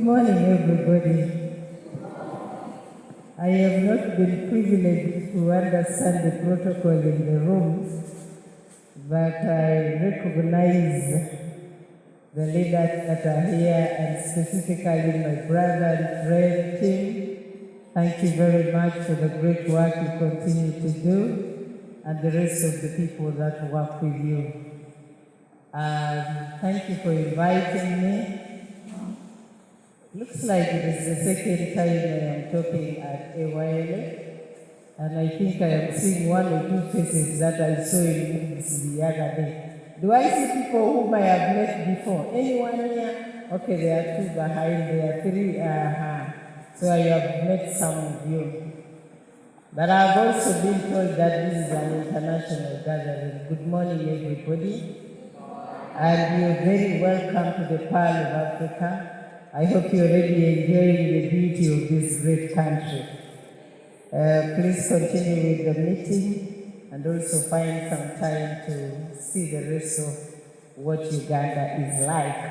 morning, everybody. I have not been privileged to understand the protocol in the room, but I recognize the leaders that are here, and specifically my brother and friend Tim. Thank you very much for the great work you continue to do, and the rest of the people that work with you. Thank you for inviting me. Looks like it is the second time I am talking at AYL, and I think I am seeing one or two faces that I saw in movies the other day. Do I see people whom I have met before? Anyone here? Okay, there are two behind, there are three. So I have met some of you. But I have also been told that this is an international gathering. Good morning, everybody. And you're very welcome to the Pearl of Africa. I hope you're really enjoying the beauty of this great country. Please continue with the meeting and also find some time to see the rest of what Uganda is like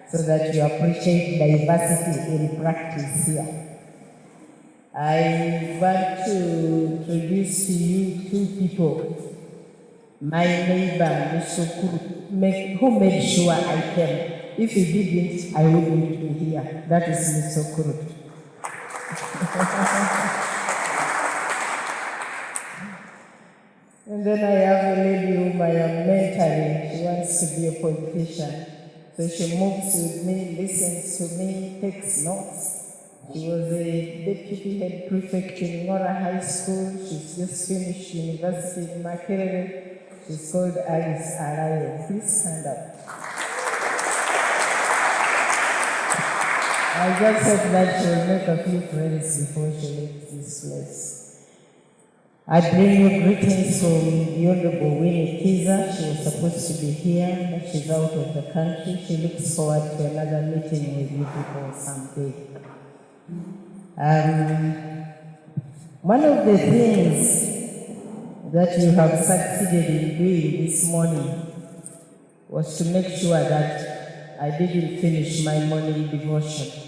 so that you appreciate diversity in practice here. I want to introduce to you two people. My neighbor, Mr. Kuru, who made sure I came. If he didn't, I wouldn't be here. That is Mr. Kuru. And then I have a lady whom I am mentoring. She wants to be a politician. So she moves with me, listens to me, takes notes. She was a deputy head prefect in Nora High School. She's just finished university in Makerere. She's called Alice Alaso. Please stand up. I just hope that she will make a few friends before she leaves this place. I bring you greetings from the Honorable Winnie Kiza. She was supposed to be here, but she's out of the country. She looks forward to another meeting with you people someday. One of the things that you have succeeded in doing this morning was to make sure that I didn't finish my morning devotion.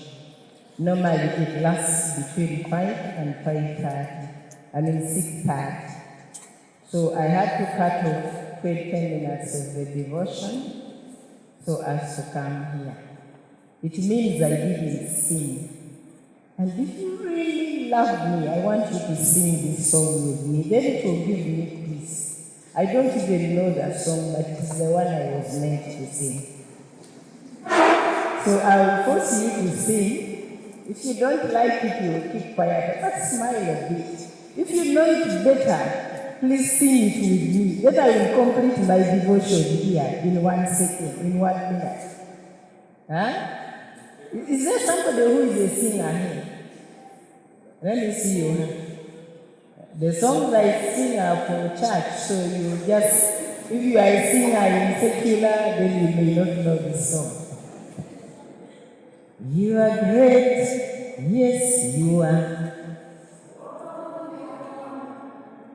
Normally it lasts between 5 and 5:30, 6:30. So I had to cut off 10 minutes of the devotion so as to come here. It means I didn't sing. And if you really love me, I want you to sing this song with me. Then it will give me peace. I don't even know that song, but it's the one I was meant to sing. So I will force you to sing. If you don't like it, you will keep quiet, but smile a bit. If you know it better, please sing it with me. Then I will complete my devotion here in 1 second, in 1 minute. Is there somebody who is a singer here? Let me see you. The songs I sing are for church, so you just, if you are a singer in secular, then you may not know the song. You are great, yes you are.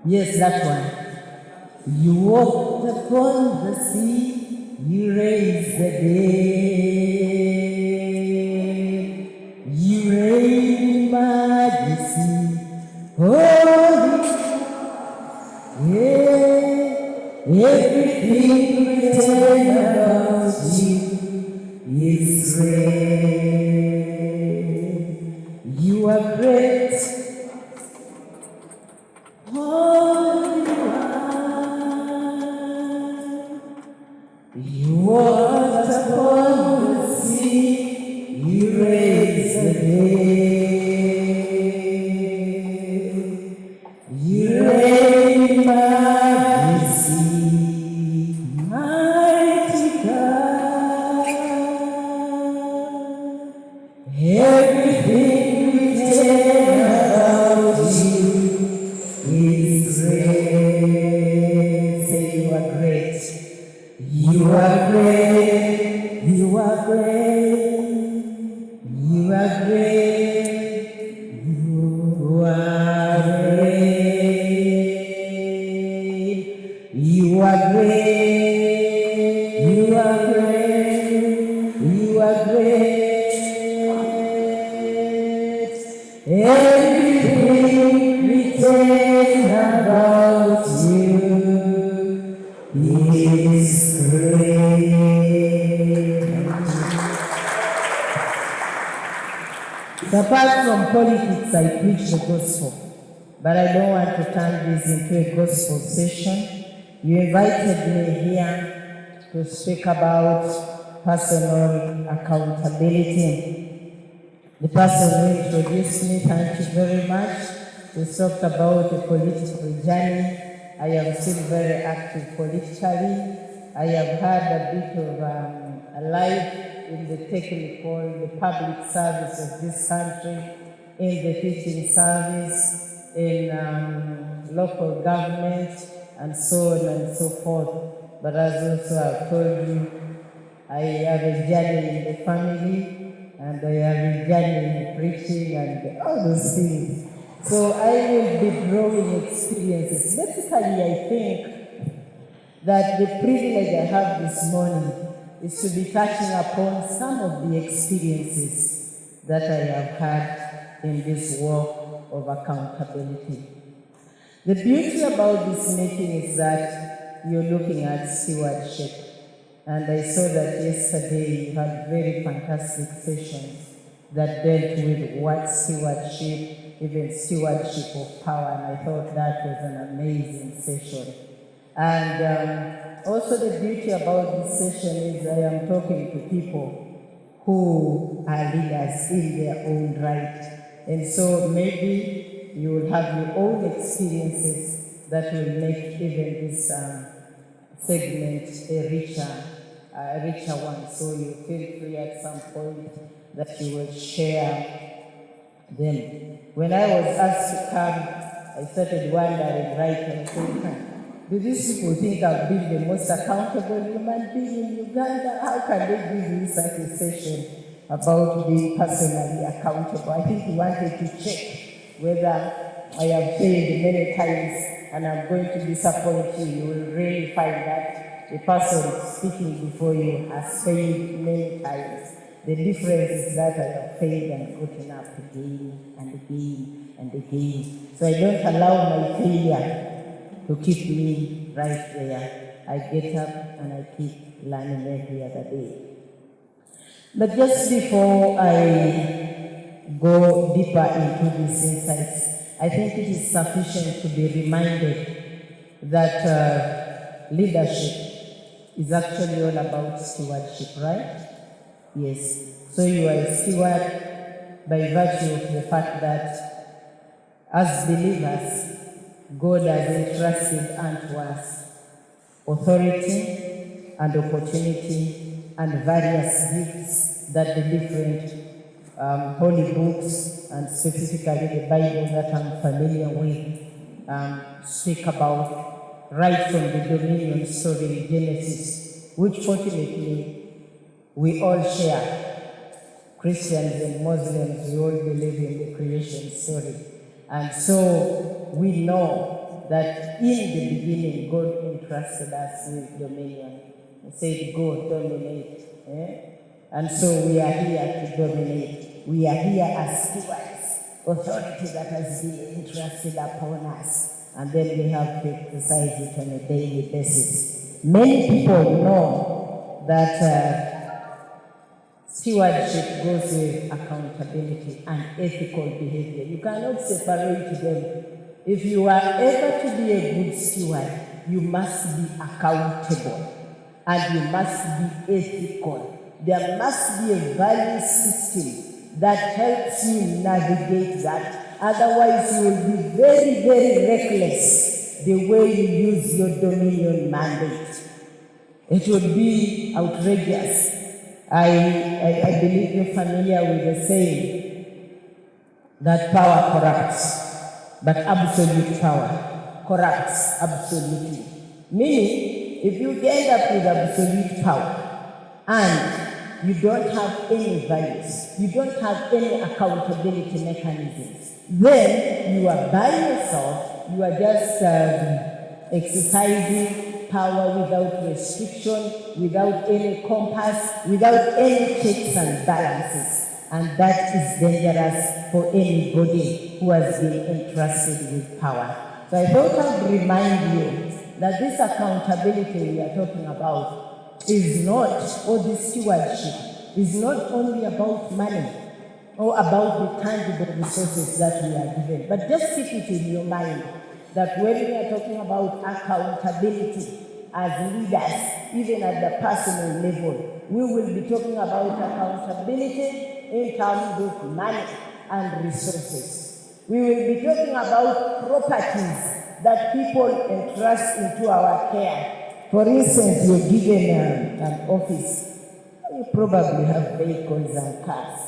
Yes, that one. You walked upon the sea, you raised the dead. You reign in majesty, holy, yeah, everything written about you is great. You are great, holy one. You walked upon the sea, you raised the dead. You reign in majesty, mighty God. Everything written about you is great. Say you are great. You are great. You are great. You are great. Everything written about you is great. So apart from politics, I preach the gospel. But I don't want to turn this into a gospel session. You invited me here to speak about personal accountability. The person who introduced me, thank you very much. We talked about the political journey. I am still very active politically. I have had a bit of a life in the the public service of this country, in the teaching service, in local government, and so on and so forth. But as also I've told you, I have a journey in the family, and I have a journey in preaching and all those things. So I will be drawing experiences. Basically, I think that the privilege I have this morning is to be touching upon some of the experiences that I have had in this walk of accountability. The beauty about this meeting is that you're looking at stewardship. And I saw that yesterday you had very fantastic sessions that dealt with what stewardship, even stewardship of power, and I thought that was an amazing session. And also the beauty about this session is I am talking to people who are leaders in their own right. And so maybe you will have your own experiences that will make even this segment a richer one. So you feel free at some point that you will share them. When I was asked to come, I started wondering, right, and thinking, do these people think I've been the most accountable human being in Uganda? How can they give me such a session about being personally accountable? I think we wanted to check whether I have failed many times and I'm going to disappoint you. You will really find that the person speaking before you has failed many times. The difference is that I have failed and gotten up again and again and again. So I don't allow my failure to keep me right there. I get up and I keep learning every other day. But just before I go deeper into these insights, I think it is sufficient to be reminded that leadership is actually all about stewardship, right? Yes. So you are a steward by virtue of the fact that as believers, God has entrusted unto us authority and opportunity and various gifts that the different holy books and specifically the Bible that I'm familiar with speak about, right from the dominion story in Genesis, which fortunately we all share. Christians and Muslims, we all believe in the creation story. And so we know that in the beginning, God entrusted us with dominion. He said, go dominate. And so we are here to dominate. We are here as stewards, authority that has been entrusted upon us. And then we have to exercise it on a daily basis. Many people know that stewardship goes with accountability and ethical behavior. You cannot separate them. If you are ever to be a good steward, you must be accountable and you must be ethical. There must be a value system that helps you navigate that. Otherwise, you will be very, very reckless the way you use your dominion mandate. It would be outrageous. I believe you're familiar with the saying that power corrupts, but absolute power corrupts absolutely. Meaning, if you end up with absolute power and you don't have any values, you don't have any accountability mechanisms, then you are by yourself, you are just exercising power without restriction, without any compass, without any checks and balances. and that is dangerous for anybody who has been entrusted with power. So I thought I'd remind you that this accountability we are talking about is not, or this stewardship, is not only about money or about the tangible resources that we are given, but just keep it in your mind that when we are talking about accountability as leaders, even at the personal level, we will be talking about accountability in terms of money and resources. We will be talking about properties that people entrust into our care. For instance, you're given an office, you probably have vehicles and cars.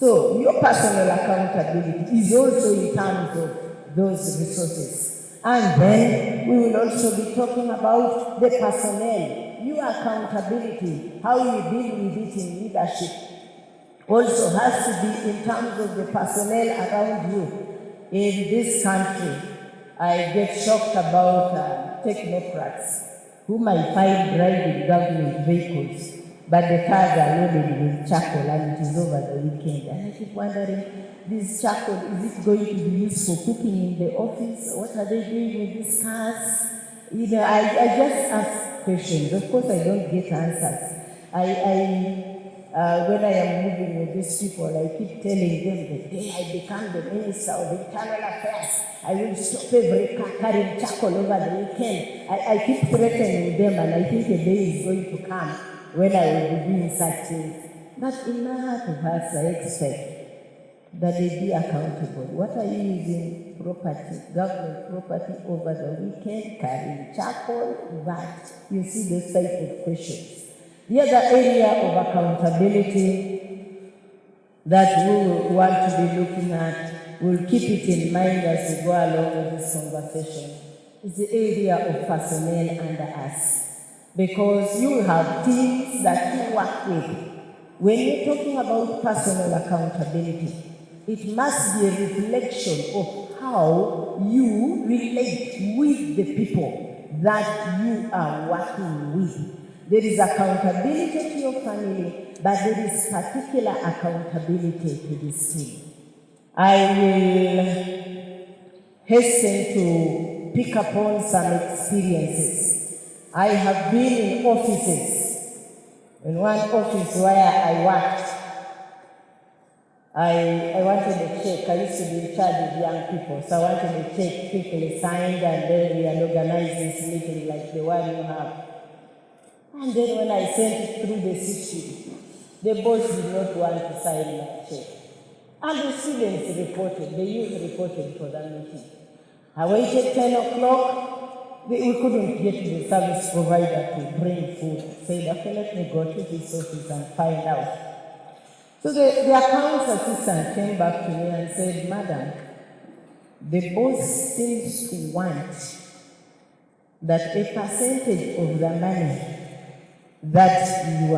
So your personal accountability is also in terms of those resources. And then we will also be talking about the personnel, your accountability, how you deal with it in leadership. Also has to be in terms of the personnel around you. In this country, I get shocked about technocrats whom I find driving government vehicles, but the cars are loaded with charcoal and it is over the weekend. And I keep wondering, this charcoal, is it going to be used for cooking in the office? What are they doing with these cars? You know, I just ask questions. Of course, I don't get answers. When I am moving with these people, I keep telling them the day I become the Minister of Internal Affairs, I will stop every car carrying charcoal over the weekend. I keep threatening them, and I think a day is going to come when I will be doing such things. But in my heart of hearts, I expect that they be accountable. What are you using property, government property over the weekend, carrying charcoal? But you see those type of questions. The other area of accountability that we will want to be looking at, we'll keep it in mind as we go along with this conversation, is the area of personnel under us. Because you have teams that you work with. When you're talking about personal accountability, it must be a reflection of how you relate with the people that you are working with. There is accountability to your family, but there is particular accountability to this team. I will hasten to pick upon some experiences. I have been in offices. In one office where I worked, I wanted a check. I used to be in charge of young people, so I wanted a check quickly signed, and then we had organized this meeting like the one you have. And then when I sent it through the system, the boss did not want to sign my check. And the students reported, the youth reported for that meeting. I waited 10 o'clock. We couldn't get the service provider to bring food. I said, okay, let me go to this office and find out. So the accounts assistant came back to me and said, Madam, the boss seems to want that a percentage of the money that you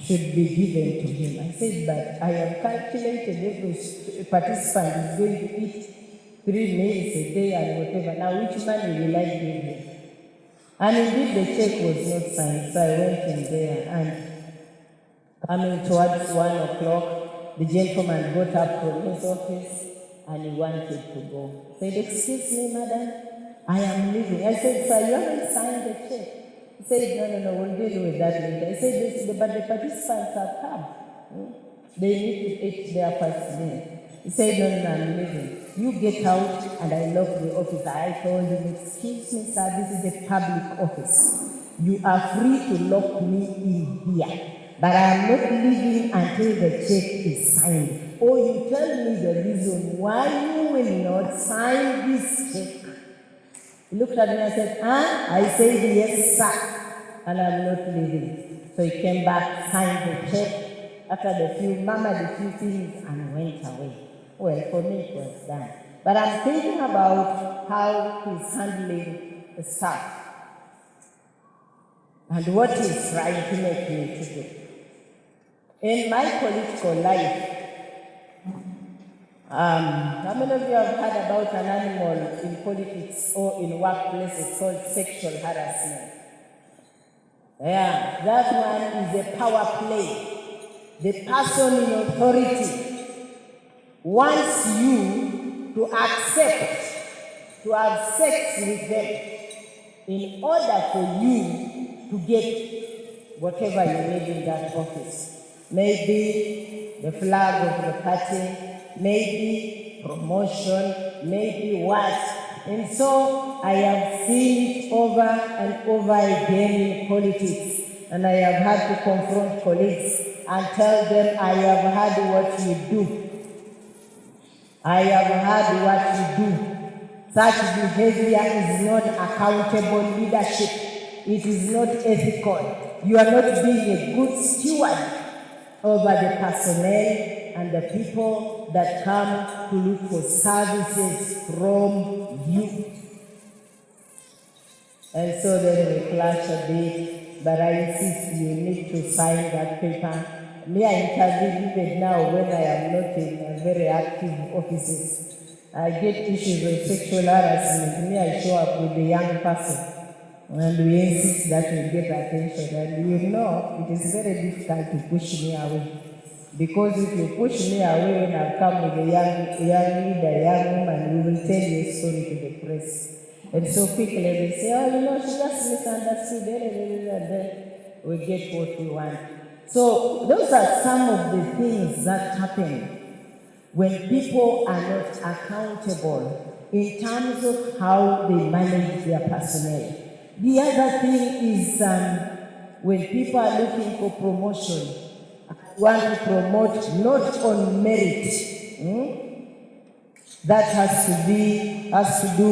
should be given to him. I said, but I have calculated every participant is going to eat 3 meals a day and whatever. Now, which money will I give him? And indeed, the check was not signed, so I went in there, and coming towards 1 o'clock, the gentleman got up from his office and he wanted to go. He said, excuse me, madam, I am leaving. I said, sir, you haven't signed the check. He said, no, we'll deal with that later. He said, but the participants have come. They need to eat their first meal. He said, no, I'm leaving. You get out, and I locked the office. I told him, excuse me, sir, this is a public office. You are free to lock me in here, but I am not leaving until the check is signed. Or you tell me the reason why you will not sign this check. He looked at me and said, I said, yes, sir, and I'm not leaving. So he came back, signed the check, after murmured a few things, and went away. Well, for me, it was done. But I'm thinking about how he's handling the staff and what he's trying to make me to do. In my political life, how many of you have heard about an animal in politics or in workplaces called sexual harassment? Yeah, that one is a power play. the person in authority wants you to accept, to have sex with them in order for you to get whatever you need in that office. Maybe the flag of the party, maybe promotion, maybe what. And so I have seen it over and over again in politics, and I have had to confront colleagues and tell them, I have heard what you do. I have heard what you do. Such behavior is not accountable leadership. It is not ethical. You are not being a good steward over the personnel and the people that come to look for services from you. And so then we clash a bit, but I insist you need to sign that paper. Me, I intervene even now when I am not in very active offices. I get issues of sexual harassment. Me, I show up with a young person, and we insist that we get attention. And you know, it is very difficult to push me away. Because if you push me away when I come with a young leader, a young woman, we will tell your story to the press. And so quickly they say, oh, you know, she just misunderstood, and then we get what we want. So those are some of the things that happen when people are not accountable in terms of how they manage their personnel. The other thing is when people are looking for promotion, want to promote not on merit. That has to do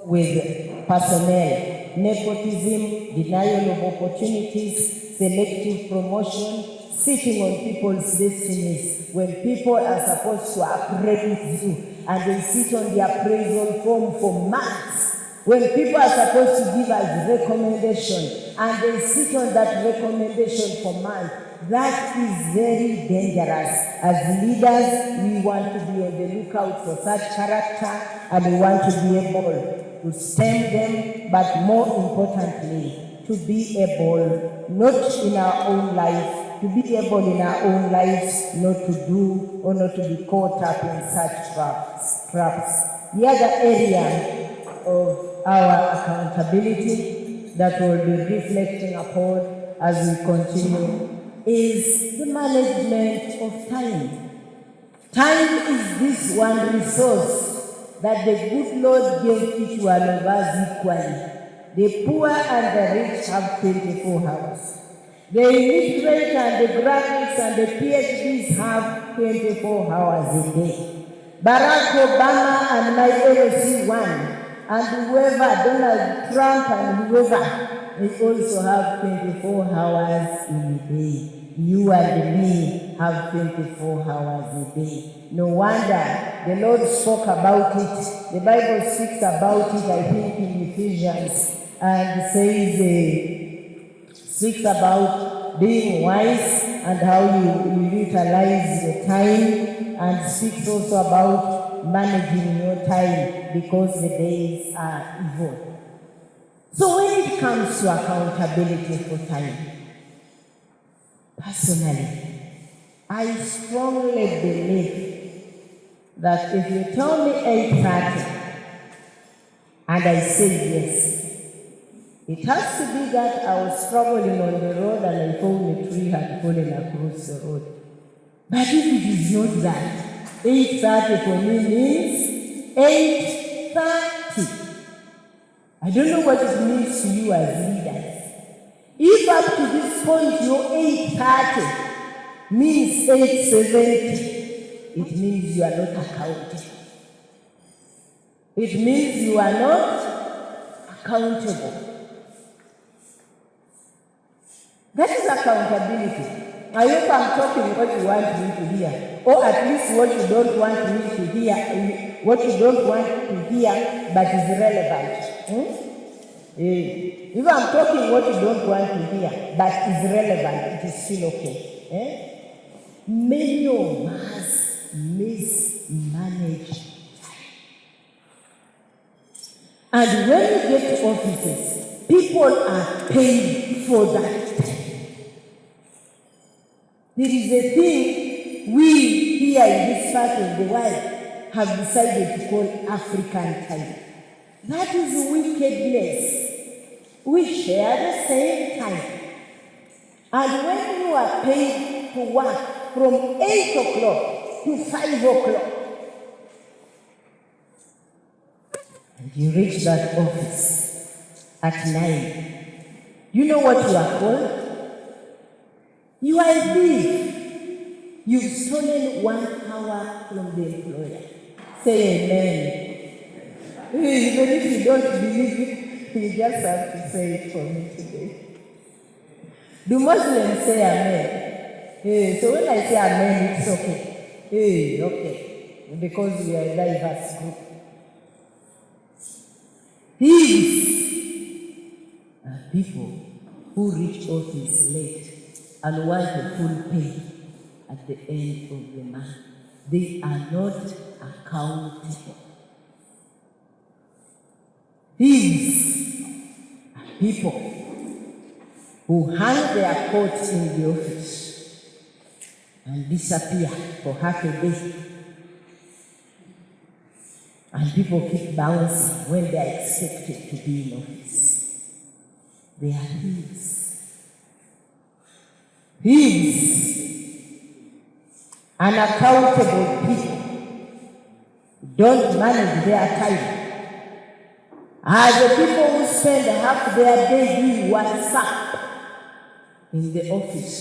with personnel. Nepotism, denial of opportunities, selective promotion, sitting on people's destinies when people are supposed to appraise you and they sit on the appraisal form for months. When people are supposed to give us recommendation and they sit on that recommendation for months, that is very dangerous. As leaders, we want to be on the lookout for such character, and we want to be able to stem them, but more importantly, to be able, not in our own life, to be able in our own lives not to do or not to be caught up in such traps. The other area of our accountability that we'll be reflecting upon as we continue is the management of time. Time is this one resource that the good Lord gave each one of us equally. The poor and the rich have 24 hours. The illiterate and the graduates and the PhDs have 24 hours a day. Barack Obama and my LOC one, and whoever, Donald Trump and whoever, they also have 24 hours in a day. You and me have 24 hours a day. No wonder the Lord spoke about it. The Bible speaks about it, I think, in Ephesians, and speaks about being wise and how you utilize your time, and speaks also about managing your time because the days are evil. So when it comes to accountability for time, personally, I strongly believe that if you tell me 8:30 and I say yes, it has to be that I was traveling on the road and I found a tree had fallen across the road. But if it is not that, 8:30 for me means 8:30. I don't know what it means to you as leaders. If up to this point your 8:30 means 8:70, it means you are not accountable. It means you are not accountable. That is accountability. I hope I'm talking what you want me to hear, or at least what you don't want me to hear, what you don't want to hear but is relevant. If I'm talking what you don't want to hear but is relevant, it is still okay. Many of us mismanage time. And when you get to offices, people are paid for that time. There is a thing we here in this part of the world have decided to call African time. That is wickedness. We share the same time. And when you are paid to work from 8 o'clock to 5 o'clock, and you reach that office at 9, you know what you are called? You are a thief. You've stolen 1 hour from the employer. Say amen. Even if you don't believe it, you just have to say it for me today. Do Muslims say amen? So when I say amen, it's okay. Okay. Because we are a diverse group. These are people who reach office late and want a full pay at the end of the month. They are not accountable. These are people who hang their coats in the office and disappear for half a day. And people keep bouncing when they are expected to be in office. They are thieves. Thieves. Unaccountable people don't manage their time. Are the people who spend half their day doing WhatsApp in the office,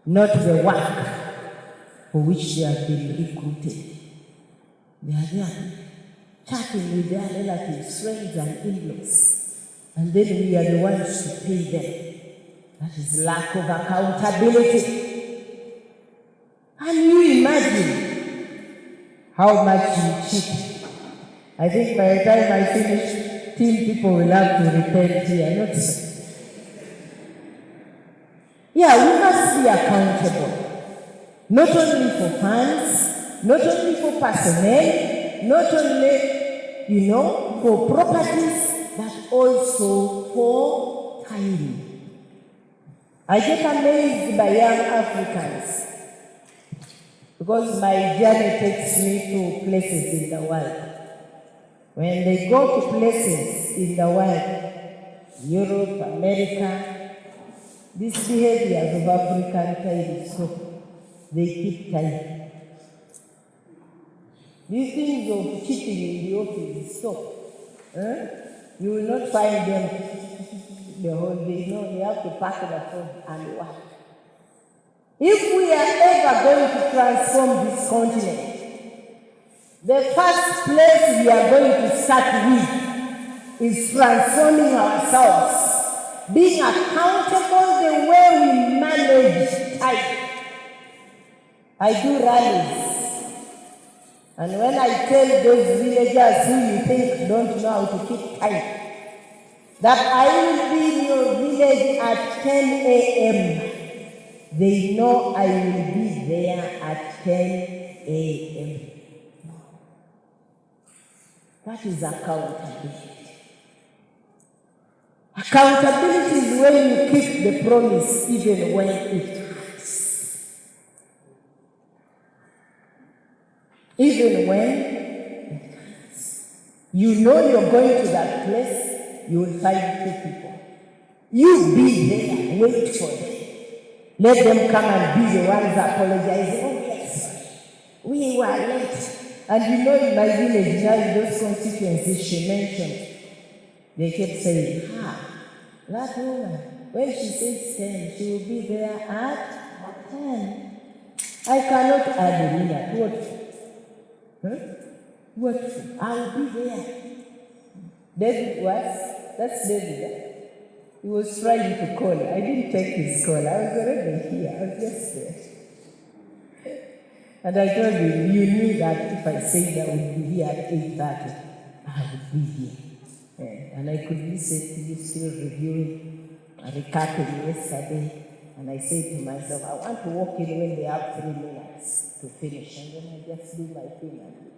not the work for which they have been recruited. They are there chatting with their relatives, friends, and in-laws, and then we are the ones to pay them. That is lack of accountability. Can you imagine how much you cheat? I think by the time I finish, 10 people will have to repent here, not so. Yeah, we must be accountable. Not only for funds, not only for personnel, not only, for properties, but also for time. I get amazed by young Africans because my journey takes me to places in the world. When they go to places in the world, Europe, America, this behavior of African time is so they keep time. These things of cheating in the office stop. You will not find them the whole day. No, they have to pack the phone and work. If we are ever going to transform this continent, the first place we are going to start with is transforming ourselves, being accountable the way we manage time. I do rallies, and when I tell those villagers who you think don't know how to keep time, that I will be in your village at 10 a.m., they know I will be there at 10 a.m. That is accountability. Accountability is when you keep the promise even when it hurts. Even when it hurts. You know you're going to that place, you will find 2 people. You be there, wait for them. Let them come and be the ones apologizing. Oh yes, we were late. And in my village, now in those constituencies she mentioned, they kept saying, that woman, when she says 10, she will be there at 10. I cannot add a minute. What? I will be there. David was? That's David. He was trying to call. I didn't take his call. I was already here. I was just there. And I told him, you knew that if I said I would be here at 8:30, I would be here. And I could listen to you still reviewing, recapping yesterday. And I said to myself, I want to walk in when they have 3 minutes to finish. And then I just do my thing and leave.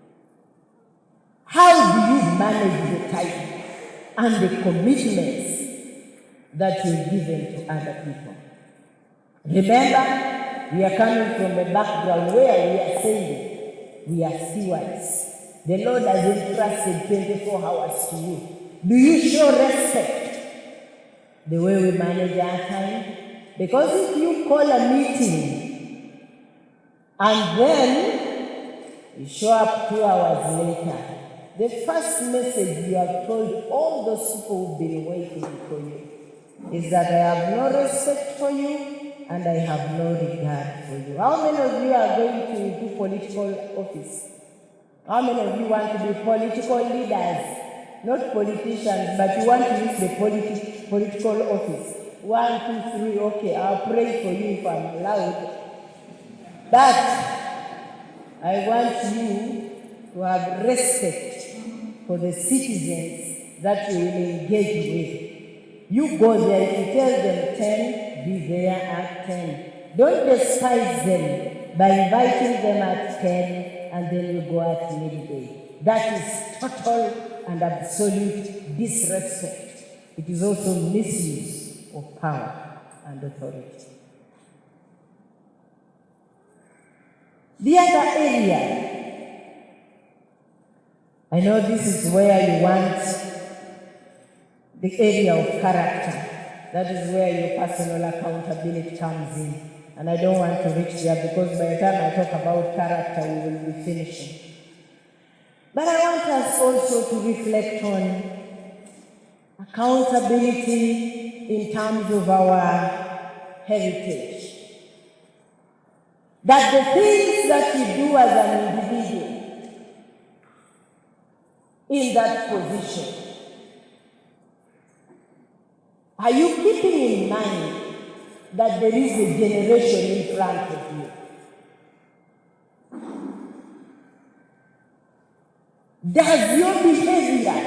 How do you manage the time and the commitments that you've given to other people? Remember, We are coming from a background where we are saying we are stewards. The Lord has entrusted 24 hours to you. Do you show respect the way we manage our time? Because if you call a meeting and then you show up 2 hours later, the first message you have told all those people who've been waiting for you is that I have no respect for you and I have no regard for you. How many of you are going to do political office? How many of you want to be political leaders? Not politicians, but you want to use the political office. 1, 2, 3, okay, I'll pray for you if I'm allowed. But I want you to have respect for the citizens that you will engage with. You go there, if you tell them 10, be there at 10. Don't despise them by inviting them at 10 and then you go at midday. That is total and absolute disrespect. It is also misuse of power and authority. The other area, I know this is where you want the area of character. That is where your personal accountability comes in. And I don't want to reach there because by the time I talk about character, we will be finishing. But I want us also to reflect on accountability in terms of our heritage. That the things that you do as an individual in that position, are you keeping in mind that there is a generation in front of you? Does your behavior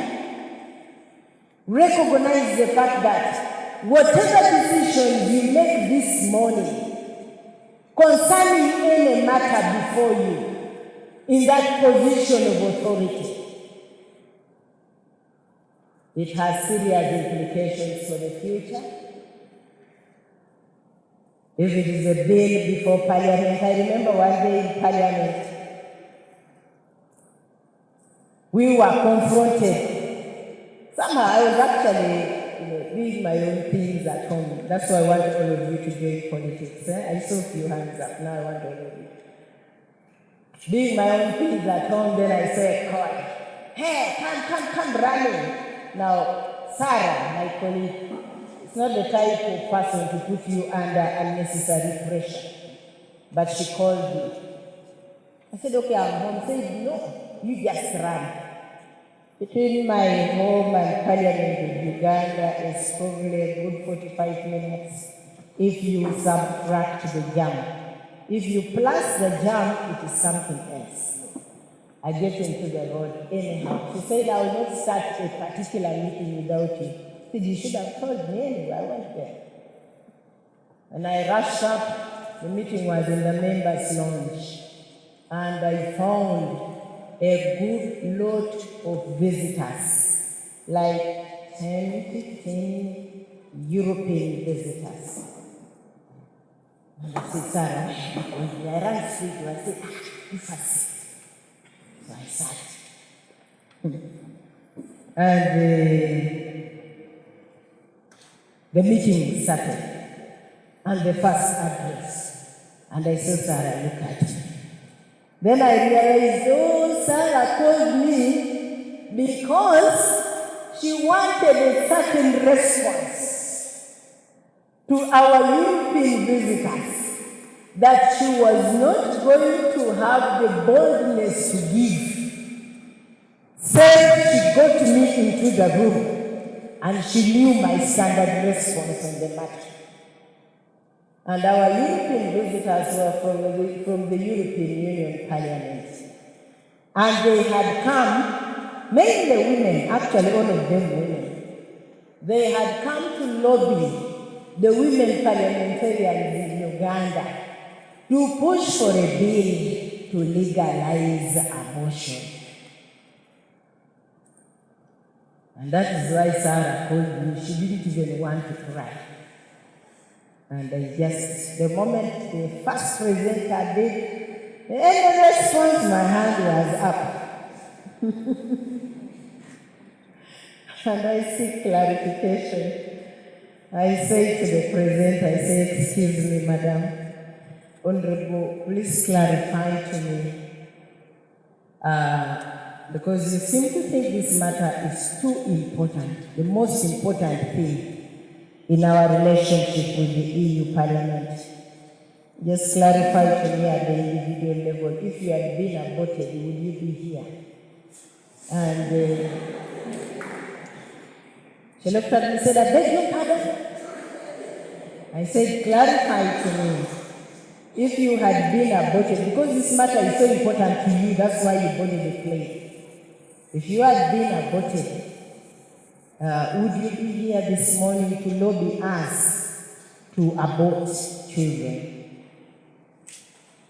recognize the fact that whatever decisions you make this morning concerning any matter before you in that position of authority, it has serious implications for the future? If it is a bill before Parliament, I remember one day in Parliament, we were confronted. Somehow I was actually doing my own things at home. That's why I want all of you to join politics. I saw a few hands up. Now I want all of you. Doing my own things at home, then I saw a call. Hey, come running. Now, Sarah, my colleague, it's not the type of person to put you under unnecessary pressure. But she called me. I said, okay, I'm home. She said, no, you just run. Between my home and Parliament in Uganda is probably a good 45 minutes if you subtract the jam. If you plus the jam, it is something else. I get into the road anyhow. She said, I will not start a particular meeting without you. She said, you should have told me anyway. I went there. And I rushed up. The meeting was in the members' lounge. And I found a good lot of visitors, like 10, 15 European visitors. And I said, Sarah, I ran straight to her. I said, if I sit. So I sat. And the meeting started. And the first address. And I saw Sarah look at me. Then I realized, oh, Sarah called me because she wanted a certain response to our European visitors that she was not going to have the boldness to give. Said she got me into the room and she knew my standard response on the matter. And our European visitors were from the European Union Parliament. And they had come, mainly women, actually all of them women. They had come to lobby the women parliamentarians in Uganda to push for a bill to legalize abortion. And that is why Sarah called me. She didn't even want to cry. And the moment the first presenter did, any response, my hand was up. And I seek clarification. I say to the presenter, I say, excuse me, Madam, Honorable, please clarify to me. Because you seem to think this matter is too important, the most important thing in our relationship with the EU Parliament. Just clarify to me at the individual level, if you had been aborted, would you be here? And she looked at me and said, I beg your pardon. I said, clarify to me, if you had been aborted, because this matter is so important to you, that's why you boarded the plane. If you had been aborted, would you be here this morning to lobby us to abort children?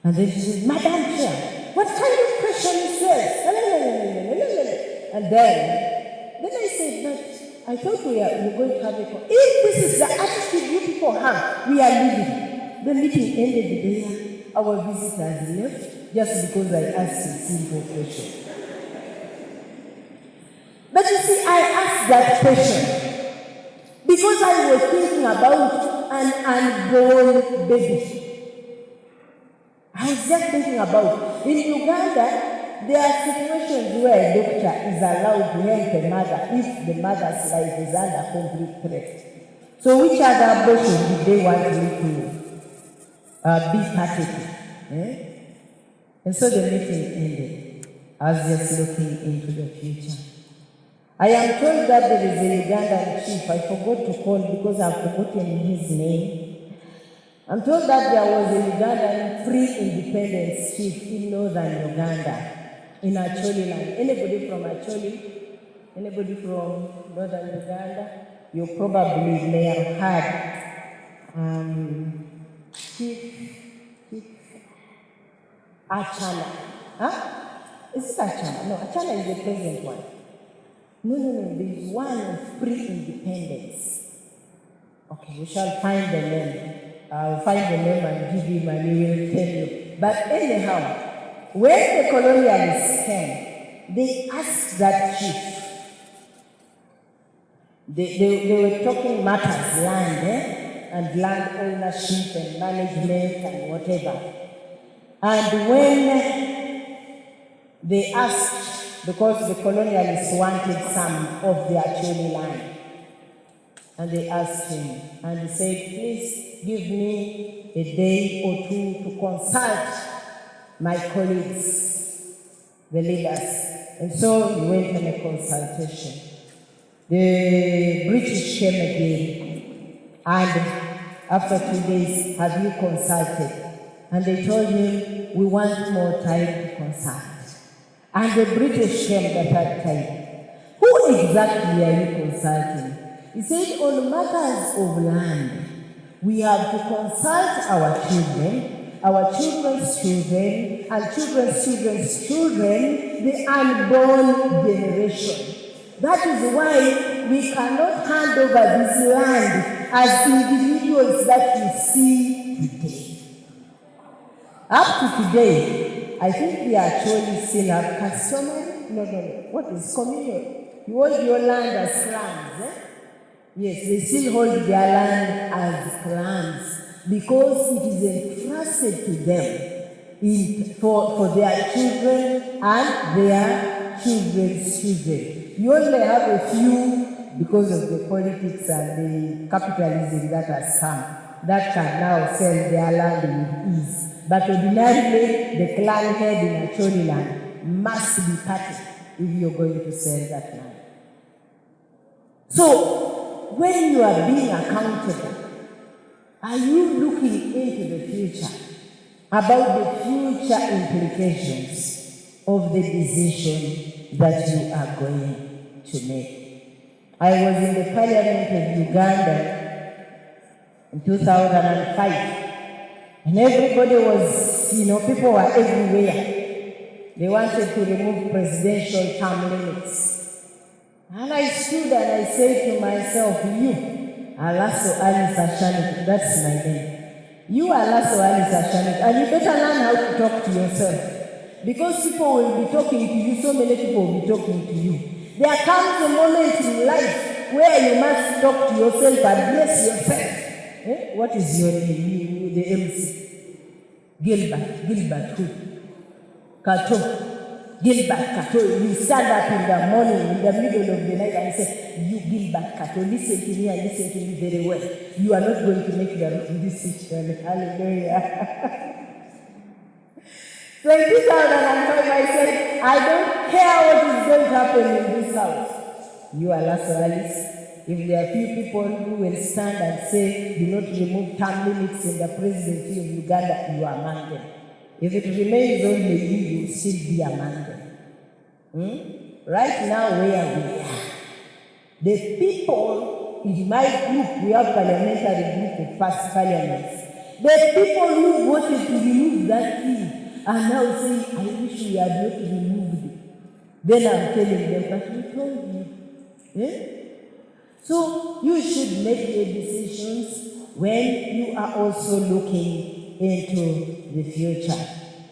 And then she said, Madam Chair, what kind of question is this? And then I said, but I thought we were going to have a... If this is the attitude you people have, we are leaving. The meeting ended there. Our visitors left just because I asked a simple question. But you see, I asked that question because I was thinking about an unborn baby. I was just thinking about, in Uganda, there are situations where a doctor is allowed to help a mother if the mother's life is under complete threat. So which other abortion did they want me to be party to? And so the meeting ended. I was just looking into the future. I am told that there is a Ugandan chief. I forgot to call because I've forgotten his name. I'm told that there was a Ugandan pre-independence chief in northern Uganda, in Acholi land. Anybody from Acholi? Anybody from northern Uganda? You probably may have had Chief Achana. Huh? Is it Achana? No, Achana is the present one. No, there is one of pre-independence. Okay, we shall find the name. I'll find the name and give him and he will tell you. But anyhow, when the colonialists came, they asked that chief. They were talking matters, land, and land ownership and management and whatever. And when they asked, because the colonialists wanted some of their Acholi land, and they asked him, and he said, please give me a day or two to consult my colleagues, the leaders. And so he went on a consultation. The British came again, and after 2 days, have you consulted? And they told him, we want more time to consult. And the British came the third time. Who exactly are you consulting? He said, on matters of land, we have to consult our children, our children's children, and children's children's children, the unborn generation. That is why we cannot hand over this land as individuals that you see today. Up to today, I think we actually still have customary, what is communal? You hold your land as clans, eh? Yes, they still hold their land as clans because it is entrusted to them for their children and their children's children. You only have a few because of the politics and the capitalism that has come that can now sell their land with ease. But ordinarily, the clan head in Acholi land must be party if you're going to sell that land. So, when you are being accountable, are you looking into the future about the future implications of the decision that you are going to make? I was in the Parliament of Uganda in 2005, and everybody was, people were everywhere. They wanted to remove presidential term limits. And I stood and I said to myself, Alice Alaso, that's my name. You Alice Alaso, and you better learn how to talk to yourself. Because people will be talking to you, so many people will be talking to you. There comes a moment in life where you must talk to yourself, address yourself. What is your name? The MC. Gilbert who? Kato. Gilbert Kato. You stand up in the morning, in the middle of the night, and say, you Gilbert Kato, listen to me and listen to me very well. You are not going to make the decision. Hallelujah. So in 2005, I said, I don't care what is going to happen in this house. You Alaso Alice, if there are few people who will stand and say, do not remove term limits in the presidency of Uganda, you are among them. If it remains only you, you will still be among them. Right now, where we are, the people in my group, we have parliamentary group of past parliaments. The people who voted to remove that thing, and now saying, I wish we had not removed it. Then I'm telling them, but we told you. So you should make your decisions when you are also looking into the future.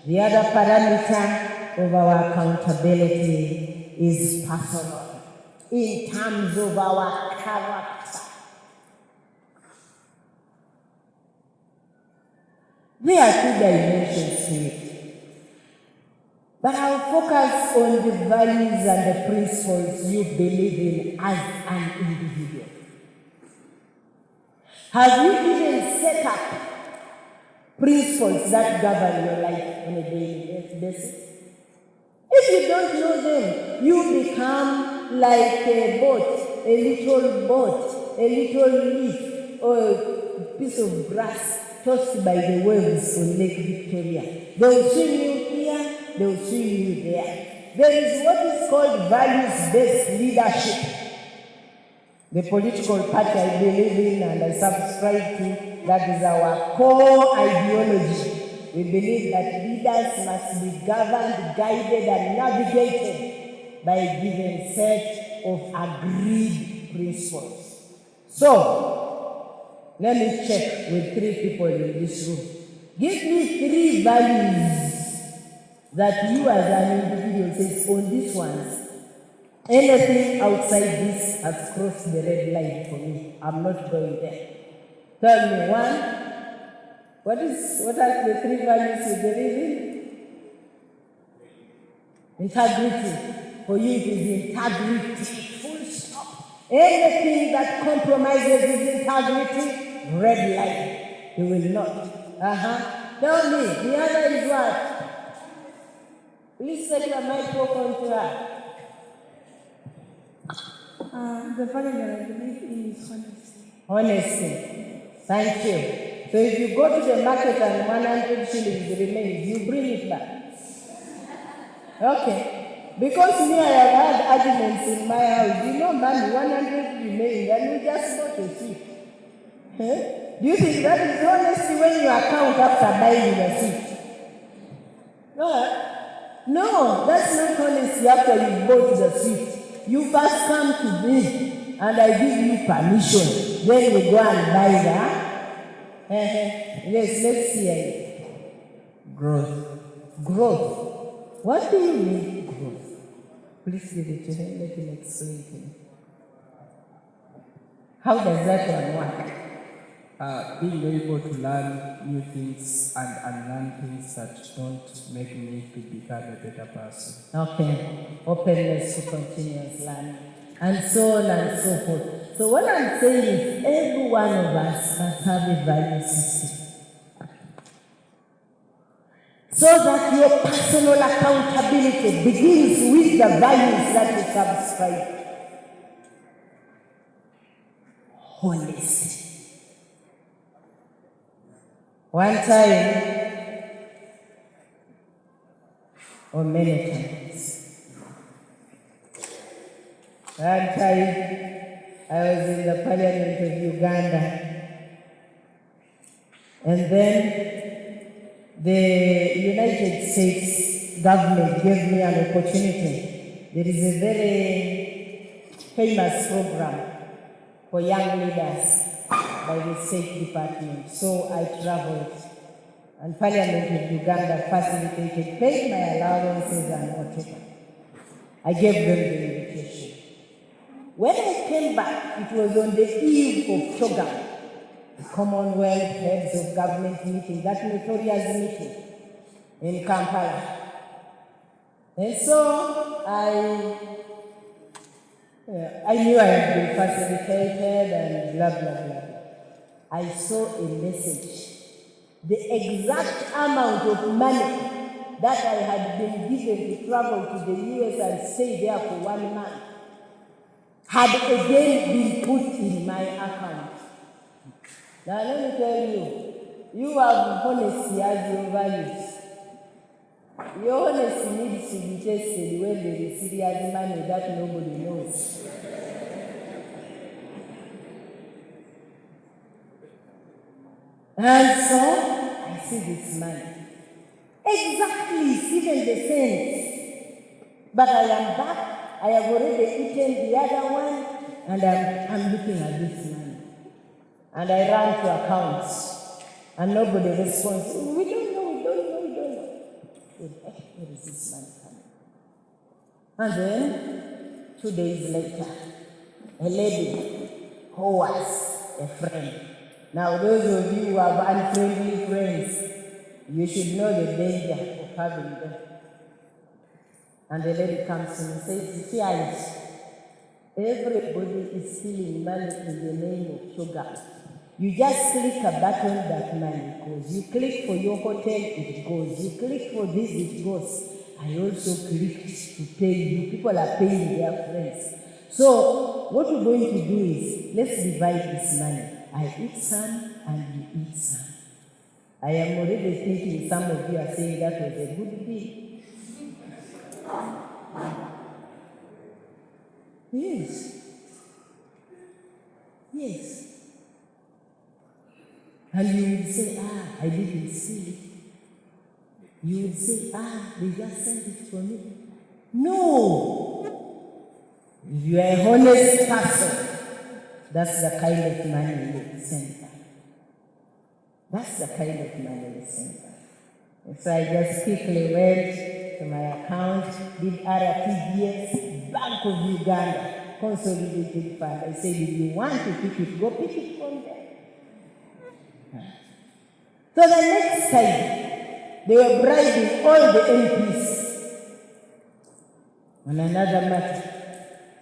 The other parameter of our accountability is personal, in terms of our character. There are two dimensions to it. But I'll focus on the values and the principles you believe in as an individual. Have you even set up principles that govern your life on a daily basis? If you don't know them, you become like a boat, a little leaf, or a piece of grass tossed by the waves on Lake Victoria. They will swim you here, they will swim you there. There is what is called values-based leadership. The political party I believe in and I subscribe to, that is our core ideology. We believe that leaders must be governed, guided, and navigated by a given set of agreed principles. So, let me check with 3 people in this room. Give me 3 values that you as an individual says, on this one, anything outside this has crossed the red line for me. I'm not going there. Tell me 1. What are the 3 values you believe in? Integrity. For you it is integrity. Full stop. Anything that compromises his integrity, red line. He will not. Tell me, the other is what? Please set your microphone to her. The value that I believe in is honesty. Honesty. Thank you. So if you go to the market and 100 shillings remains, you bring it back. Okay. Because me, I have had arguments in my house. You know, money, 100 remains, and we just got a seat. Do you think that is honesty when you account after buying a seat? No, that's not honesty after you bought the seat. You first come to me, and I give you permission. Then you go and buy that. Let's see it. Growth. What do you mean growth? Please give it to him. Let him explain to me. How does that one work? Being able to learn new things and unlearn things that don't make me to become a better person. Okay. Openness to continuous learning. And so on and so forth. So what I'm saying is every one of us must have a value system. So that your personal accountability begins with the values that you subscribe. Honesty. One time, or many times. One time, I was in the Parliament of Uganda, and then the United States government gave me an opportunity. There is a very famous program for young leaders by the State Department. So I traveled, and Parliament of Uganda facilitated, paid my allowances and whatever. I gave them the invitation. When I came back, it was on the eve of Choga, the Commonwealth Heads of Government meeting, that notorious meeting in Kampala. And so I knew I had been facilitated and blah, blah, blah. I saw a message. The exact amount of money that I had been given to travel to the US and stay there for 1 month had again been put in my account. Now let me tell you, you have honesty as your values. Your honesty needs to be tested when there is serious money that nobody knows. And so, I see this money. Exactly, even the cents. But I am back, I have already eaten the other one, and I'm looking at this money. And I ran to accounts, and nobody responds. We don't know. Where is this money coming? And then, 2 days later, a lady who was a friend. Now, those of you who have unfriendly friends, you should know the danger of having them. And the lady comes to me and says, "See, Alice, everybody is stealing money in the name of sugar. You just click a button, that money goes. You click for your hotel, it goes. You click for this, it goes. I also clicked to pay you. People are paying their friends. So what we're going to do is, let's divide this money. I eat some and you eat some." I am already thinking some of you are saying that was a good deal. Yes. Yes. And you will say, I didn't see it. You will say, they just sent it for me. No! If you are a honest person, that's the kind of money you send back. That's the kind of money you send back. And so I just quickly went to my account, did RTGS, Bank of Uganda, Consolidated Fund. I said, if you want to pick it, go pick it from there. So the next time, they were bribing all the MPs on another matter.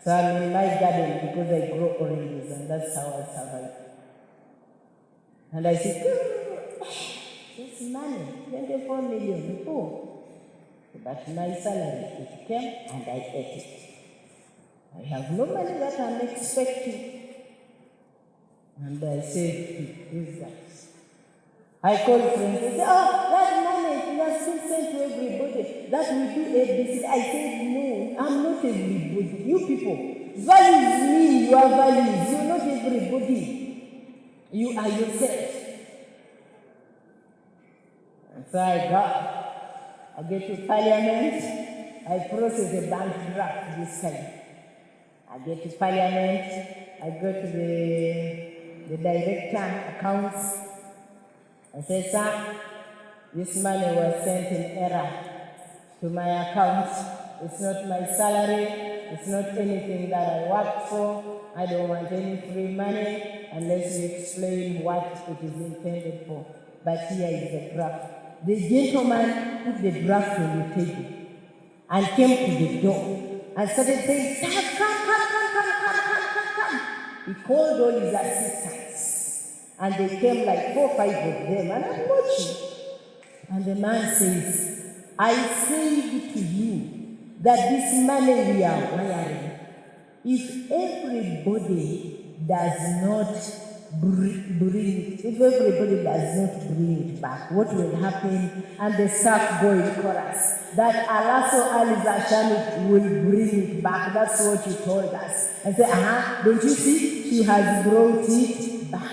So I'm in my garden because I grow oranges, and that's how I survive. And I said, this money, 24 million, but my salary, it came and I ate it. I have no money that I'm expecting. And I said, who's that? I called friends and said, that money, you have still sent to everybody. That will do ABC. I said, no, I'm not everybody. You people, values mean you are values. You're not everybody. You are yourself. And so I get to Parliament, I process a bank draft this time. I get to Parliament, I go to the director accounts. I said, sir, this money was sent in error to my account. It's not my salary. It's not anything that I worked for. I don't want any free money unless you explain what it is intended for. But here is the draft. The gentleman put the draft on the table and came to the door and started saying, sir, come. He called all his assistants. And they came like 4 or 5 of them, and I'm watching. And the man says, I say to you that this money we are wiring, if everybody does not bring it back, what will happen? And the staff go in chorus, that Alaso Alice will bring it back. That's what you told us. I said, don't you see? She has brought it back.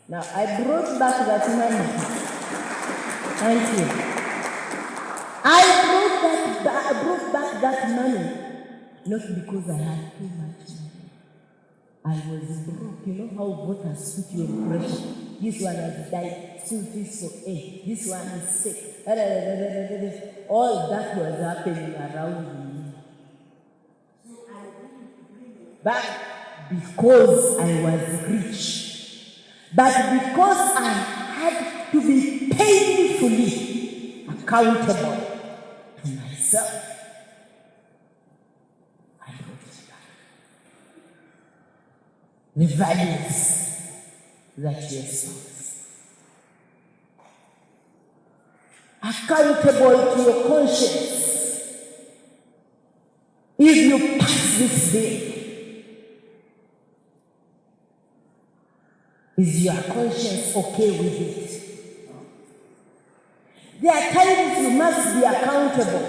Now, I brought back that money. Thank you. I brought back that money, not because I had too much money. I was broke. You know how voters put you in pressure. This one has died, school fees for A. This one is sick. All that was happening around me. But because I was rich, but because I had to be painfully accountable to myself, I wrote it down. The values that you espouse. Accountable to your conscience. If you pass this bill, is your conscience okay with it? There are times you must be accountable.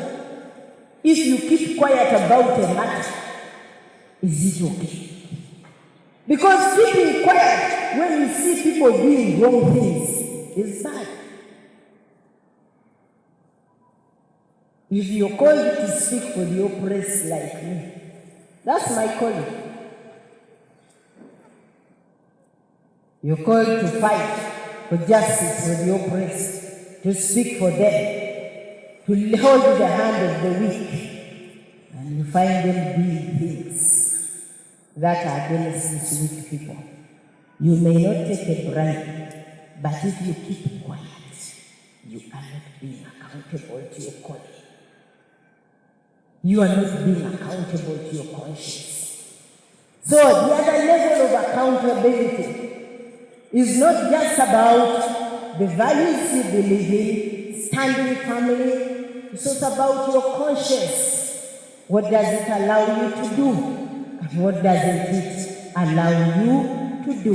If you keep quiet about a matter, is it okay? Because keeping quiet when you see people doing wrong things is bad. If you're called to speak for the oppressed like me, that's my calling. You're called to fight for justice for the oppressed, to speak for them, to hold the hand of the weak, and you find them doing things that are against these weak people. You may not take a bribe, but if you keep quiet, you are not being accountable to your calling. You are not being accountable to your conscience. So the other level of accountability is not just about the values you believe in, standing family. It's also about your conscience. What does it allow you to do? And what doesn't it allow you to do?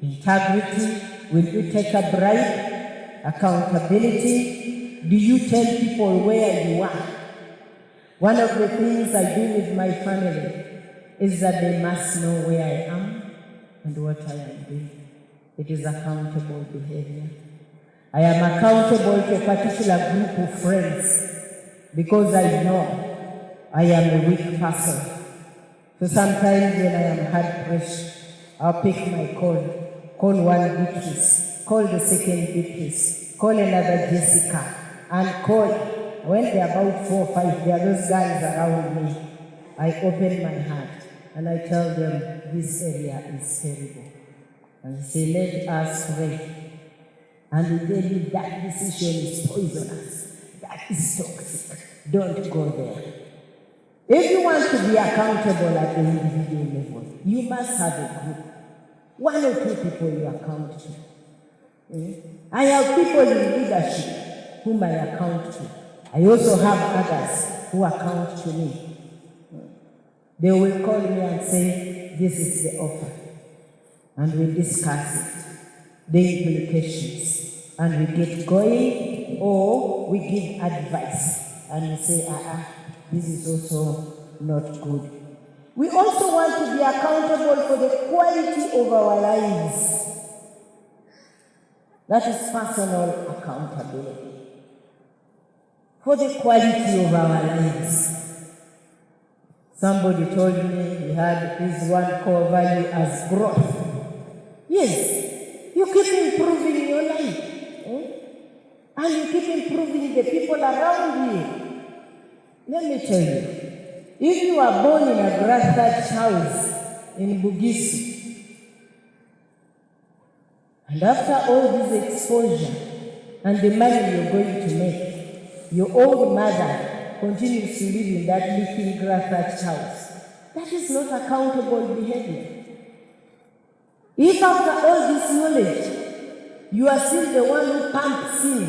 Integrity. Will you take a bribe? Accountability. Do you tell people where you are? One of the things I do with my family is that they must know where I am and what I am doing. It is accountable behavior. I am accountable to a particular group of friends because I know I am a weak person. So sometimes when I am hard pressed, I'll pick my call one Beatrice, call the second Beatrice, call another Jessica, and call. When there are about 4 or 5, there are those guys around me. I open my heart and I tell them this area is terrible. And say, let us pray. And we tell you that decision is poisonous. That is toxic. Don't go there. If you want to be accountable at the individual level, you must have a group. 1 or 2 people you account to. I have people in leadership whom I account to. I also have others who account to me. They will call me and say, this is the offer. And we discuss it, the implications, and we get going, or we give advice, and we say, this is also not good. We also want to be accountable for the quality of our lives. That is personal accountability. For the quality of our lives. Somebody told me he had his one core value as growth. Yes, you keep improving your life. And you keep improving the people around you. Let me tell you, if you are born in a grass-thatched house in Bugisu, and after all this exposure and the money you're going to make, your old mother continues to live in that leaking grass-thatched house, that is not accountable behavior. If after all this knowledge, you are still the one who pumps in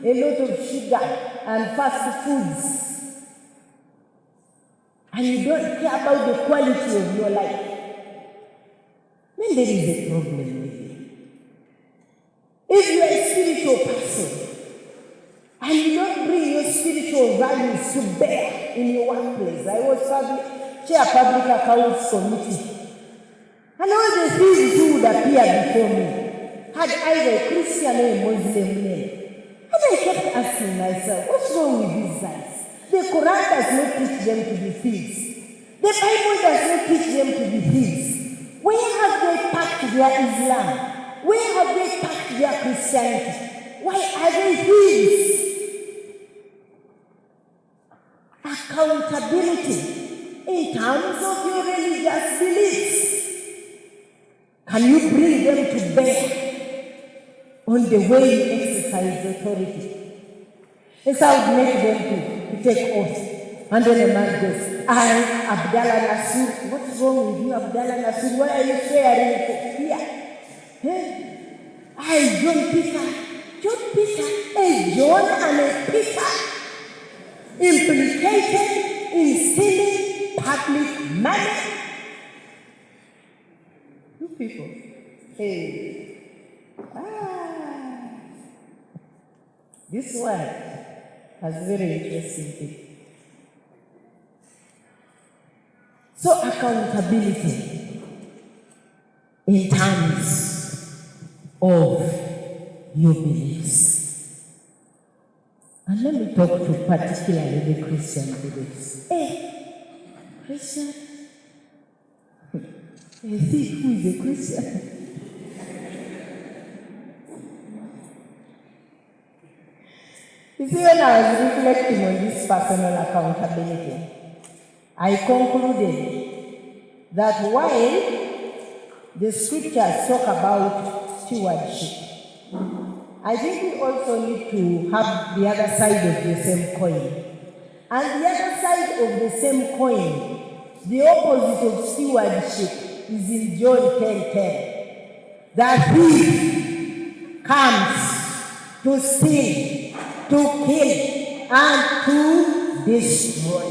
a lot of sugar and fast foods, and you don't care about the quality of your life, then there is a problem with you. If you are a spiritual person, and you don't bring your spiritual values to bear in your workplace. I was chair public accounts committee. And all the things who would appear before me had either a Christian or a Muslim name. And I kept asking myself, what's wrong with these guys? The Quran does not teach them to be thieves. The Bible does not teach them to be thieves. Where have they packed their Islam? Where have they packed their Christianity? Why are they thieves? Accountability in terms of your religious beliefs. Can you bring them to bear on the way you exercise authority? Yes, I would make them to take oath. And then the man goes, I, Abdallah Nasir. What's wrong with you, Abdallah Nasir? Why are you swearing here? Hey? I, John Peter. John Peter, a John and a Peter, implicated in stealing public money. You people. Hey. This one has very interesting thing. So accountability in terms of your beliefs. And let me talk to particularly the Christian beliefs. Hey, Christian? A thief who is a Christian? You see, when I was reflecting on this personal accountability, I concluded that while the scriptures talk about stewardship, I think we also need to have the other side of the same coin. And the other side of the same coin, the opposite of stewardship, is in John 10:10. The thief comes to steal, to kill, and to destroy.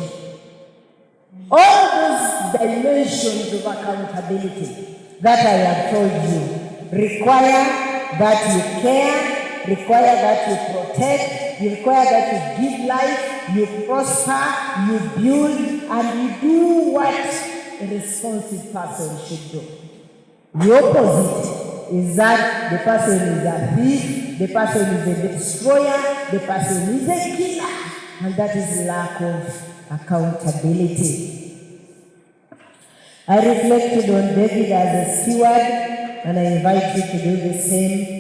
All those dimensions of accountability that I have told you require that you care, require that you protect, you require that you give life, you prosper, you build, and you do what a responsive person should do. The opposite is that the person is a thief, the person is a destroyer, the person is a killer, and that is lack of accountability. I reflected on David as a steward, and I invite you to do the same.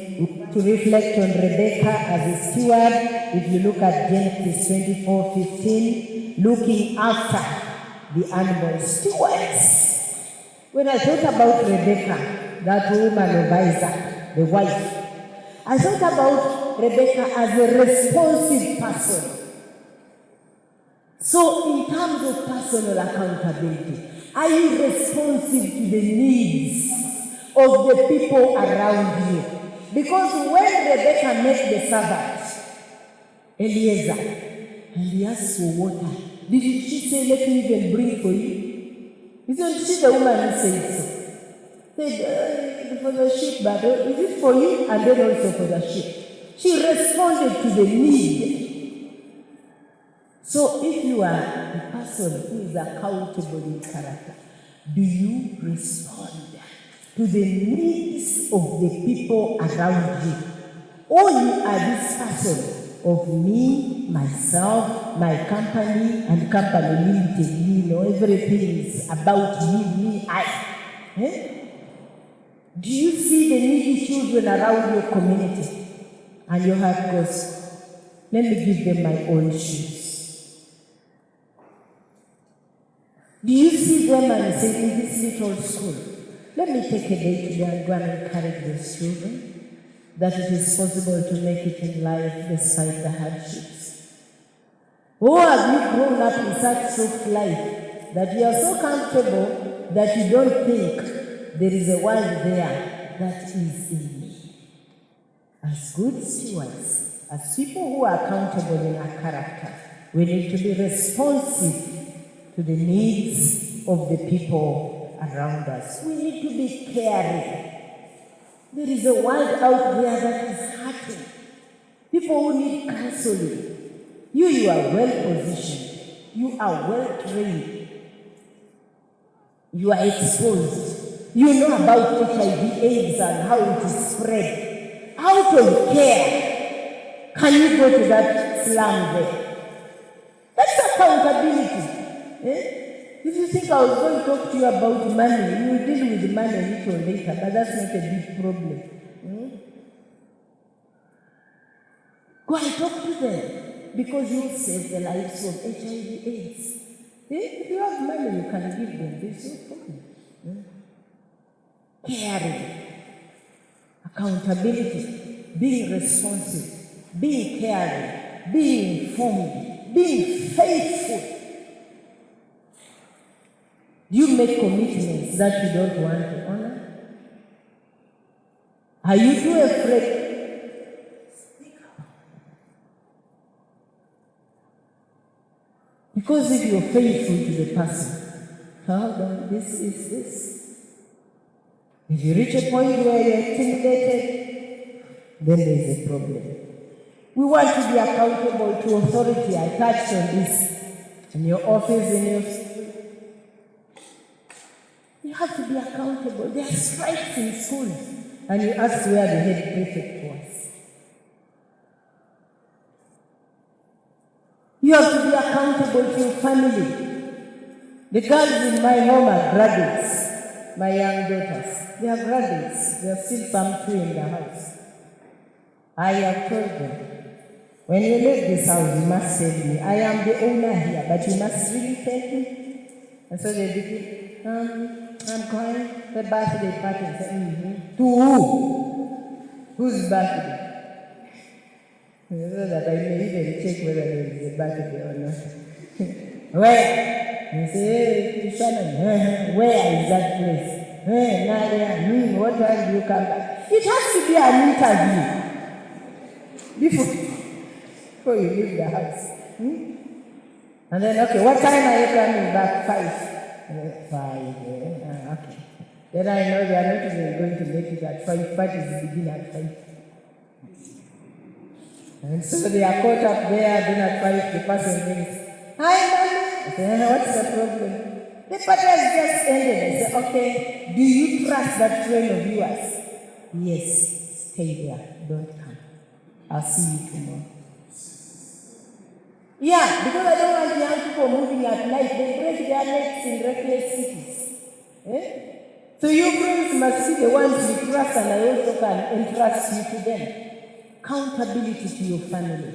To reflect on Rebecca as a steward, if you look at Genesis 24:15, looking after the animal stewards. When I thought about Rebecca, that woman of Isaac, the wife, I thought about Rebecca as a responsive person. So in terms of personal accountability, are you responsive to the needs of the people around you? Because when Rebecca met the servant, Eliezer, and he asked for water, didn't she say, let me even bring for you? Isn't she the woman who said so? Said, for the sheep, but is it for you? And then also for the sheep. She responded to the need. So if you are a person who is accountable in character, do you respond to the needs of the people around you? Or you are this person of me, myself, my company, and company limited. Everything is about me, I. Do you see the needy children around your community? And your heart goes, let me give them my own shoes. Do you see them and say, in this little school, let me take a day today and go and encourage those children that it is possible to make it in life despite the hardships? Or have you grown up in such soft life that you are so comfortable that you don't think there is a world there that is in me? As good stewards, as people who are accountable in our character, we need to be responsive to the needs of the people around us. We need to be caring. There is a world out there that is hurting. People who need counseling. You are well positioned. You are well trained. You are exposed. You know about HIV/AIDS and how it is spread. Out of care, can you go to that slum there? That's accountability. If you think I was going to talk to you about money? We'll deal with money a little later, but that's not a big problem. Go and talk to them, because you'll save the lives of HIV/AIDS. If you have money, you can give them. There's no problem. Caring, accountability, being responsive, being caring, being informed, being faithful. You make commitments that you don't want to honor. Are you too afraid? Because if you're faithful to the person, hold on, this is this. If you reach a point where you're intimidated, then there's a problem. We want to be accountable to authority. I touched on this in your office, in your school. You have to be accountable. There are strikes in schools, and you ask where the head prefect was. You have to be accountable to your family. The girls in my home are graduates, my young daughters. They are graduates. There are still some two in the house. I have told them, when you leave this house, you must tell me. I am the owner here, but you must really tell me. And so they begin, I'm going the birthday party. I say, To who? Whose birthday? So that I may even check whether there is a birthday or not. Where? You say, to Shannon, where is that place? Nadia, what time do you come back? It has to be an interview before you leave the house. And then, okay, what time are you coming back? 5. 5, okay. Then I know they are not even going to make it at 5, parties begin at 5. And so they are caught up there, then at 5, the person rings. Hi, Mommy. I say, what's the problem? The party has just ended. I say, okay, do you trust that friend of yours? Yes, stay there, don't come. I'll see you tomorrow. Yeah, because I don't want young people moving at night. They break their necks in reckless cities. So your friends must be the ones you trust, and I also can entrust you to them. Accountability to your family.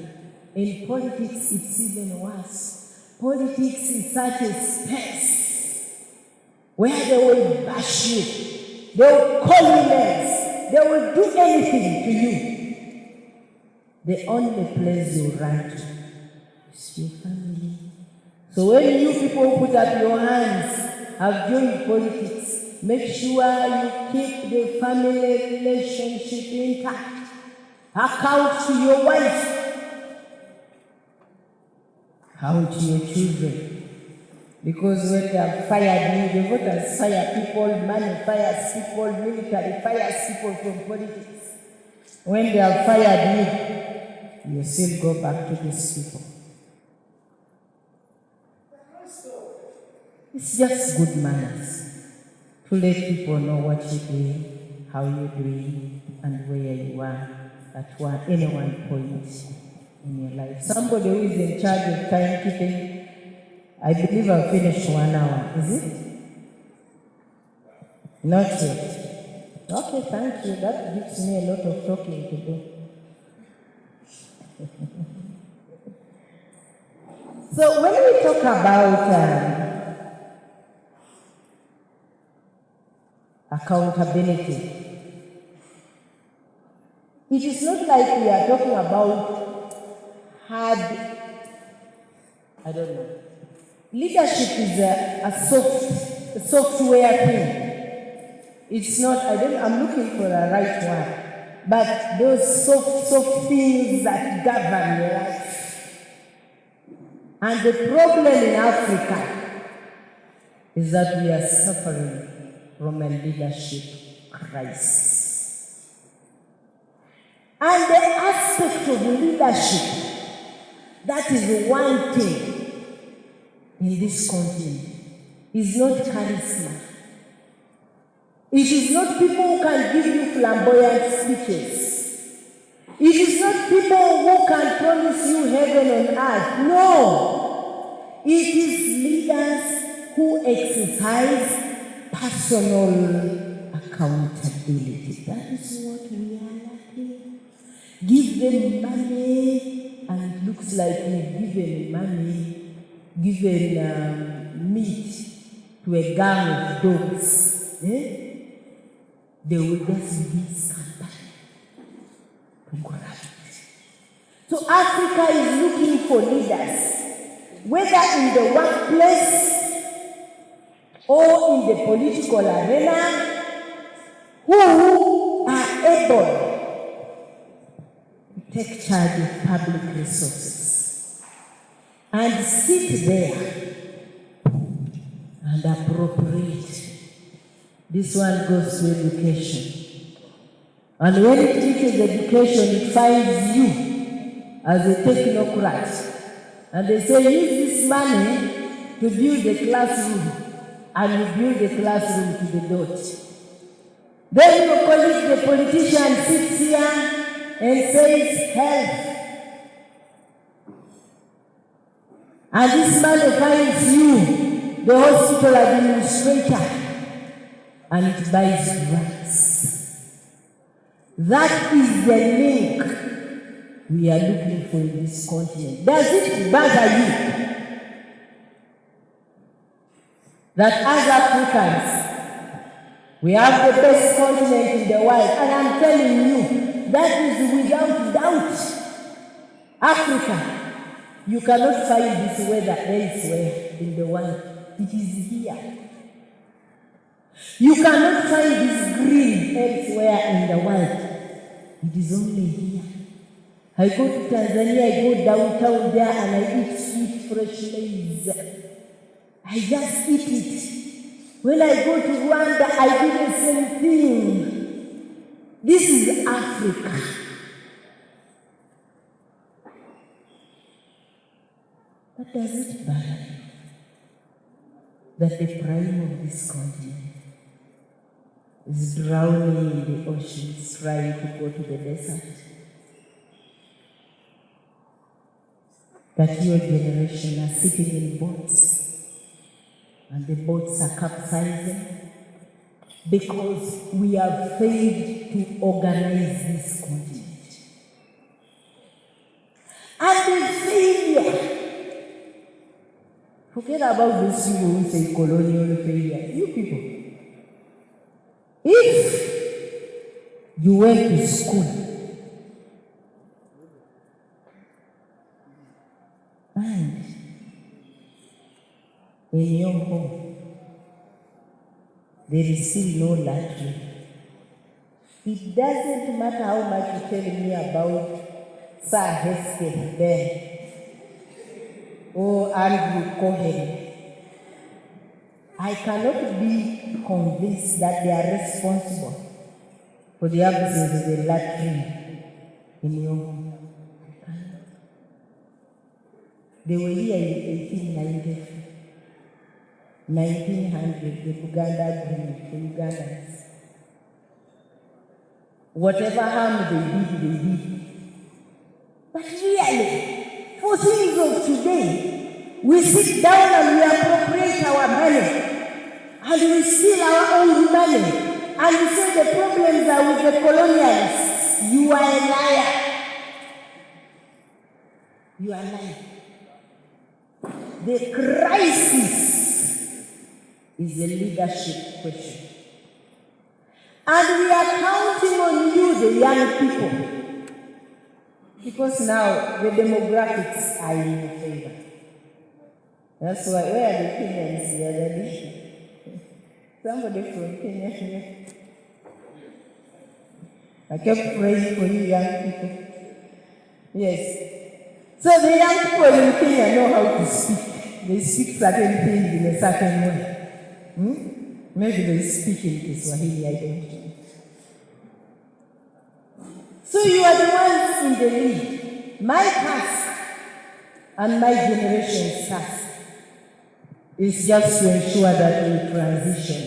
In politics, it's even worse. Politics is such a space where they will bash you, they will call you names, they will do anything to you. The only place you run to is your family. So when you people put up your hands, have joined politics, make sure you keep the family relationship intact. Account to your wife. Account to your children. Because when they have fired you, the voters fire people, money fires people, military fires people from politics. When they have fired you, you still go back to these people. It's just good manners to let people know what you're doing, how you're doing, and where you are at any one point in your life. Somebody who is in charge of timekeeping, I believe I've finished 1 hour. Is it? Not yet. Okay, thank you. That gives me a lot of talking to do. So when we talk about accountability, it is not like we are talking about hard, I don't know. Leadership is a software thing. It's not, I'm looking for the right one. But those soft things that govern your life. And the problem in Africa is that we are suffering from a leadership crisis. And the aspect of leadership that is wanting in this continent is not charisma. It is not people who can give you flamboyant speeches. It is not people who can promise you heaven on earth. No. It is leaders who exercise personal accountability. That is what we are lacking. Give them money, and it looks like we've given money, given meat to a gang of dogs. They will just be scattered to grab it. So Africa is looking for leaders, whether in the workplace or in the political arena, who are able to take charge of public resources and sit there and appropriate. This one goes to education. And when it teaches education, it finds you as a technocrat. And they say, use this money to build a classroom. And you build the classroom to the dot. Then your colleague, the politician, sits here and says, help. And this money finds you, the hospital administrator, and it buys drugs. That is the link we are looking for in this continent. Does it bother you that as Africans, we have the best continent in the world? And I'm telling you, that is without doubt. Africa, you cannot find this weather elsewhere in the world. It is here. You cannot find this green elsewhere in the world. It is only here. I go to Tanzania, I go downtown there, and I eat sweet fresh maize. I just eat it. When I go to Rwanda, I do the same thing. This is Africa. But does it matter that the prime of this continent is drowning in the oceans, trying to go to the desert? That your generation are sitting in boats, and the boats are capsizing because we have failed to organize this continent. And the failure, forget about those people who say colonial failure. You people, if you went to school and in your home there is still no latrine, it doesn't matter how much you tell me about Sir Hesketh Ben or Andrew Cohen, I cannot be convinced that they are responsible for the absence of the latrine in your home. They were here in 1890, 1900, the Buganda Agreement, the Ugandans. Whatever harm they did. But really, for things of today, we sit down and we appropriate our money, and we steal our own money, and we say the problems are with the colonialists. You are a liar. You are lying. The crisis is a leadership question. And we are counting on you, the young people, because now the demographics are in your favor. That's why, where are the Kenyans the other day? Somebody from Kenya here. I kept praying for you young people. Yes. So the young people in Kenya know how to speak. They speak certain things in a certain way. Maybe they speak in Kiswahili, I don't know. So you are the ones in the lead. My task and my generation's task is just to ensure that we transition.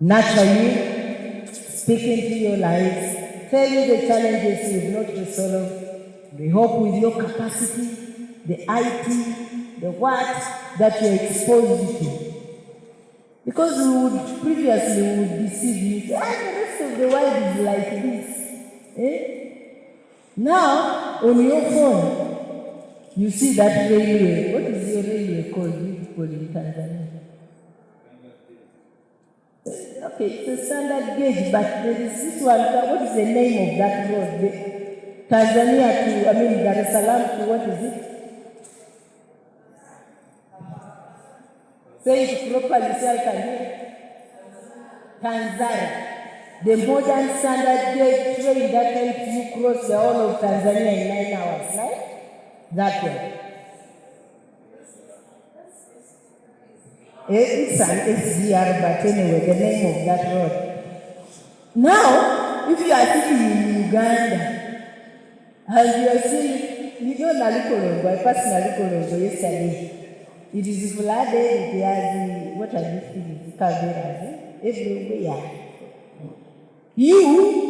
Nurture you, speak into your lives, tell you the challenges you've not resolved. We hope with your capacity, the IT, the what that you're exposed to. Because we would deceive you. Say, the rest of the world is like this. Now, on your phone, you see that railway. What is your railway called? You call in Tanzania? Okay, it's a standard gauge, but there is this one. What is the name of that road? Tanzania to, Dar es Salaam to, what is it? Say it properly so I can hear. Tanzania. The modern standard gauge train that helps you cross the whole of Tanzania in 9 hours, right? That way. It's an SGR, but anyway, the name of that road. Now, if you are sitting in Uganda, and you are seeing, you know Nalikolongo, I passed Nalikolongo yesterday. It is flooded, it has, what are these things? Caveras, everywhere. You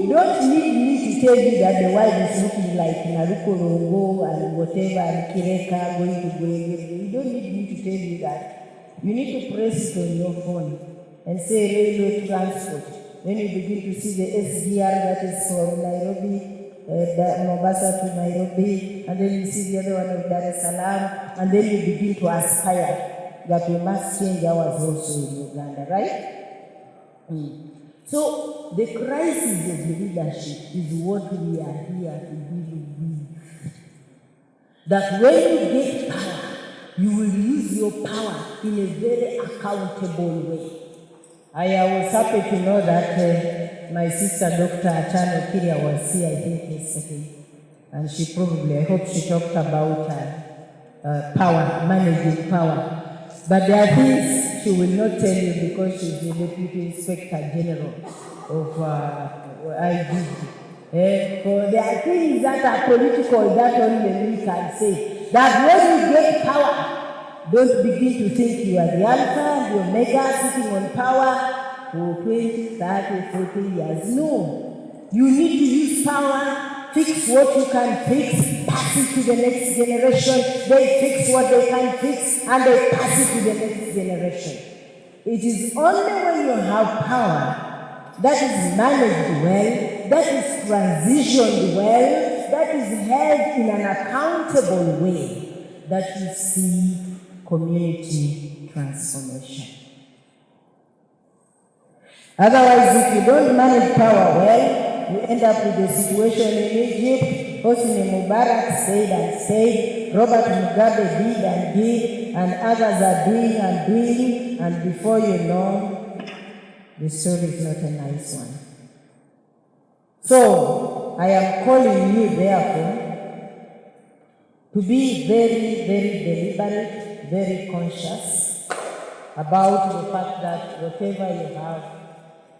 don't need me to tell you that the world is looking like Nalikolongo and whatever, and Kireka going to go. You don't need me to tell you that. You need to press it on your phone and say railway transport. Then you begin to see the SGR that is from Nairobi, Mombasa to Nairobi, and then you see the other one of Dar es Salaam, and then you begin to aspire that we must change ours also in Uganda, right? So the crisis of leadership is what we are here to deal with. That when you get power, you will use your power in a very accountable way. I was happy to know that my sister, Dr. Achano Kiria, was here, I think, yesterday. And she probably, I hope she talked about power, managing power. But there are things she will not tell you because she's the Deputy Inspector General of IGD. So there are things that are political that only we can say. That when you get power, don't begin to think you are the alpha, the omega, sitting on power for 20, 30, 40 years. No. You need to use power, fix what you can fix, pass it to the next generation. They fix what they can fix, and they pass it to the next generation. It is only when you have power that is managed well, that is transitioned well, that is held in an accountable way, that you see community transformation. Otherwise, if you don't manage power well, you end up with a situation in Egypt. Hosni Mubarak said and said, Robert Mugabe did and did, and others are doing and doing, and before you know, the story is not a nice one. So, I am calling you, therefore, to be very, very deliberate, very conscious about the fact that whatever you have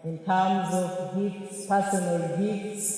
in terms of gifts, personal gifts,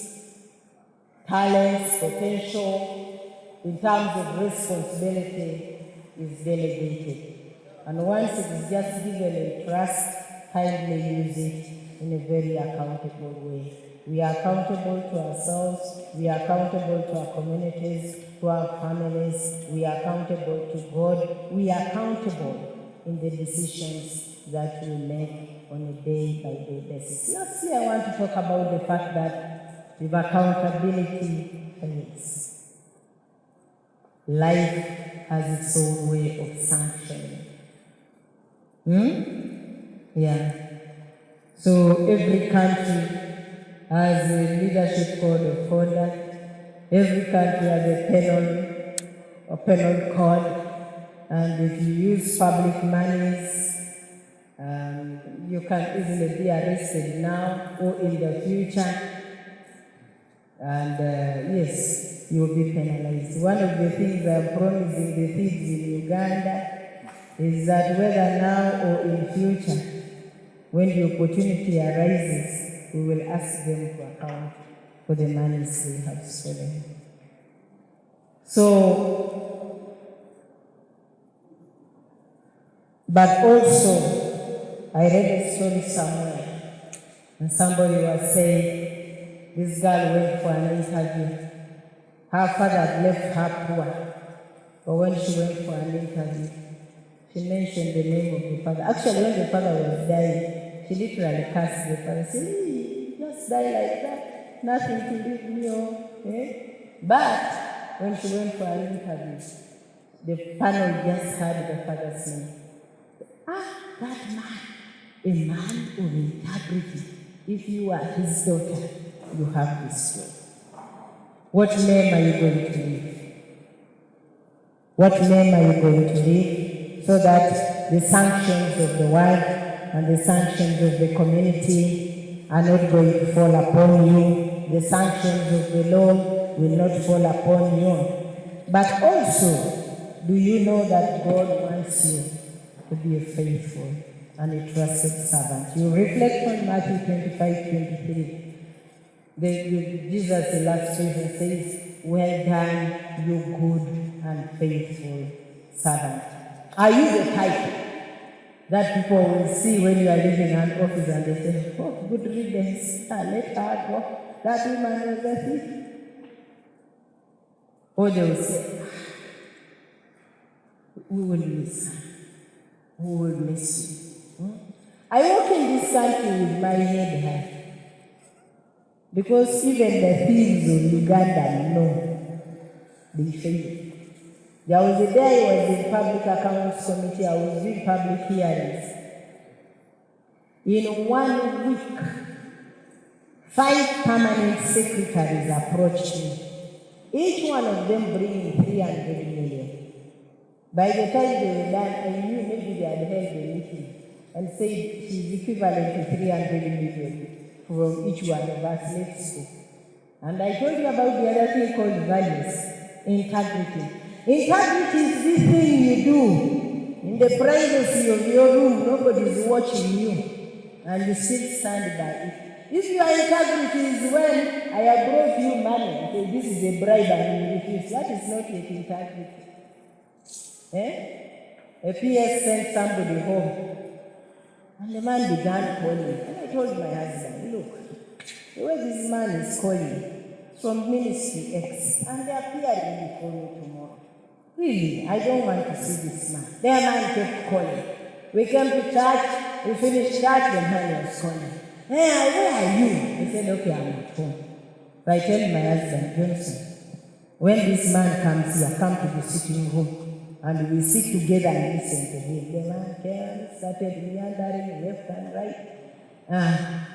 talents, potential, in terms of responsibility, is delegated. And once it is just given in trust, kindly use it in a very accountable way. We are accountable to ourselves, we are accountable to our communities, to our families, we are accountable to God, we are accountable in the decisions that we make on a day-by-day basis. Lastly, I want to talk about the fact that with accountability pays. Life has its own way of sanctioning. Yeah. So every country has a leadership code of conduct. Every country has a penal code. And if you use public monies, you can easily be arrested now or in the future. And yes, you will be penalized. One of the things I'm promising the thieves in Uganda is that whether now or in future, when the opportunity arises, we will ask them to account for the monies they have stolen. So, but also, I read a story somewhere, and somebody was saying, this girl went for an interview. Her father had left her poor. But when she went for an interview, she mentioned the name of the father. Actually, when the father was dying, she literally cursed the father, said, "Hey, just die like that, nothing to leave me on." But when she went for an interview, the panel just heard the father's name. That man, a man of integrity. If you are his daughter, you have this job. What name are you going to leave? What name are you going to leave? So that the sanctions of the world and the sanctions of the community are not going to fall upon you. The sanctions of the law will not fall upon you. But also, do you know that God wants you to be a faithful and a trusted servant? You reflect on Matthew 25:23. Jesus illustration says, "Well done, you good and faithful servant." Are you the type that people will see when you are leaving an office and they say, "Oh, good riddance, let her go. That woman was a thief"? Or they will say, "We will miss her. We will miss you." I walk in this country with my head high. Because even the thieves of Uganda know they fail. There was a day I was in public accounts committee, I was doing public hearings. In 1 week, 5 permanent secretaries approached me. Each one of them bringing 300 million. By the time they were done, I knew maybe they had held a meeting and said she's equivalent to 300 million. From each one of us, let's go. And I told you about the other thing called values, integrity. Integrity is this thing you do in the privacy of your room, nobody is watching you, and you still stand by it. If your integrity is when I have brought you money, okay, this is a bribe and you refuse, that is not yet integrity. A PS sent somebody home. And the man began calling. And I told my husband, "Look, the way this man is calling from Ministry X, and they are appearing before me tomorrow. Really, I don't want to see this man." Their man kept calling. We came to church, we finished church, the man was calling. "Hey, where are you?" I said, "Okay, I'm at home." So I tell my husband, "Johnson, when this man comes here, come to the sitting room. And we sit together and listen to him." The man came, started meandering left and right.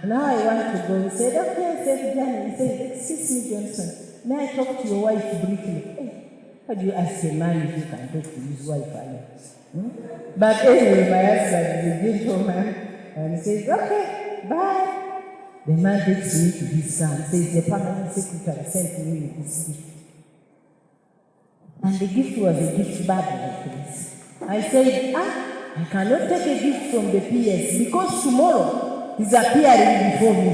Now I want to go. He said, "Okay," I said, "Johnny." He said, "Excuse me, Johnson, may I talk to your wife briefly?" How do you ask a man if you can talk to his wife alone? But anyway, my husband is a gentleman and he says, "Okay, bye." The man takes me to his son, says, "The permanent secretary sent me with this gift." And the gift was a gift bag like this. I said, I cannot take a gift from the PS because tomorrow he's appearing before me.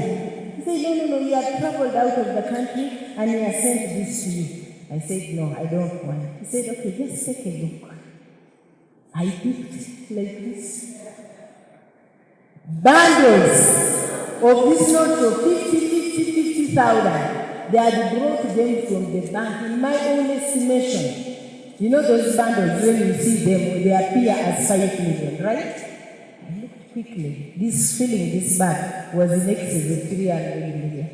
He said, no, you have traveled out of the country and he has sent this to you. I said, "No, I don't want." He said, "Okay, just take a look." I picked like this. Bundles of this note of 50,000. They had brought them from the bank in my own estimation. You know those bundles, when you see them, they appear as 5 million, right? I looked quickly. This bag was in excess of 300 million.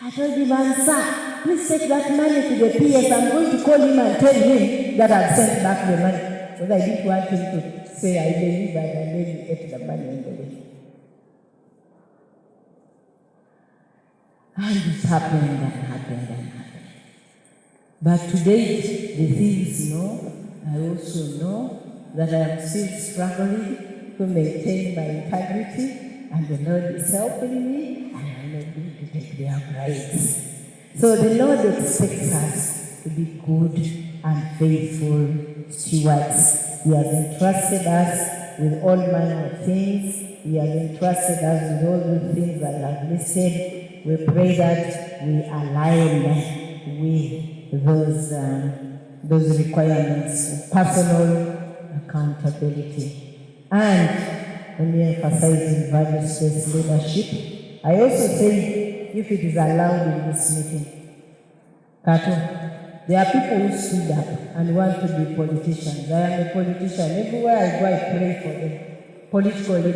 I told him, "Sir, please take that money to the PS. I'm going to call him and tell him that I've sent back the money." Because I didn't want him to say I delivered and then he ate the money in the way. And it happened. But today, the thieves know, I also know that I am still struggling to maintain my integrity, and the Lord is helping me, and I'm not going to take their bribes. So the Lord expects us to be good and faithful stewards. He has entrusted us with all manner of things. He has entrusted us with all the things that I have listed. We pray that we align with those requirements of personal accountability. And when we emphasize values-based leadership, I also say, if it is allowed in this meeting, Kato, There are people who stood up and want to be politicians. I am a politician. Everywhere I go, I pray for them. Political leaders.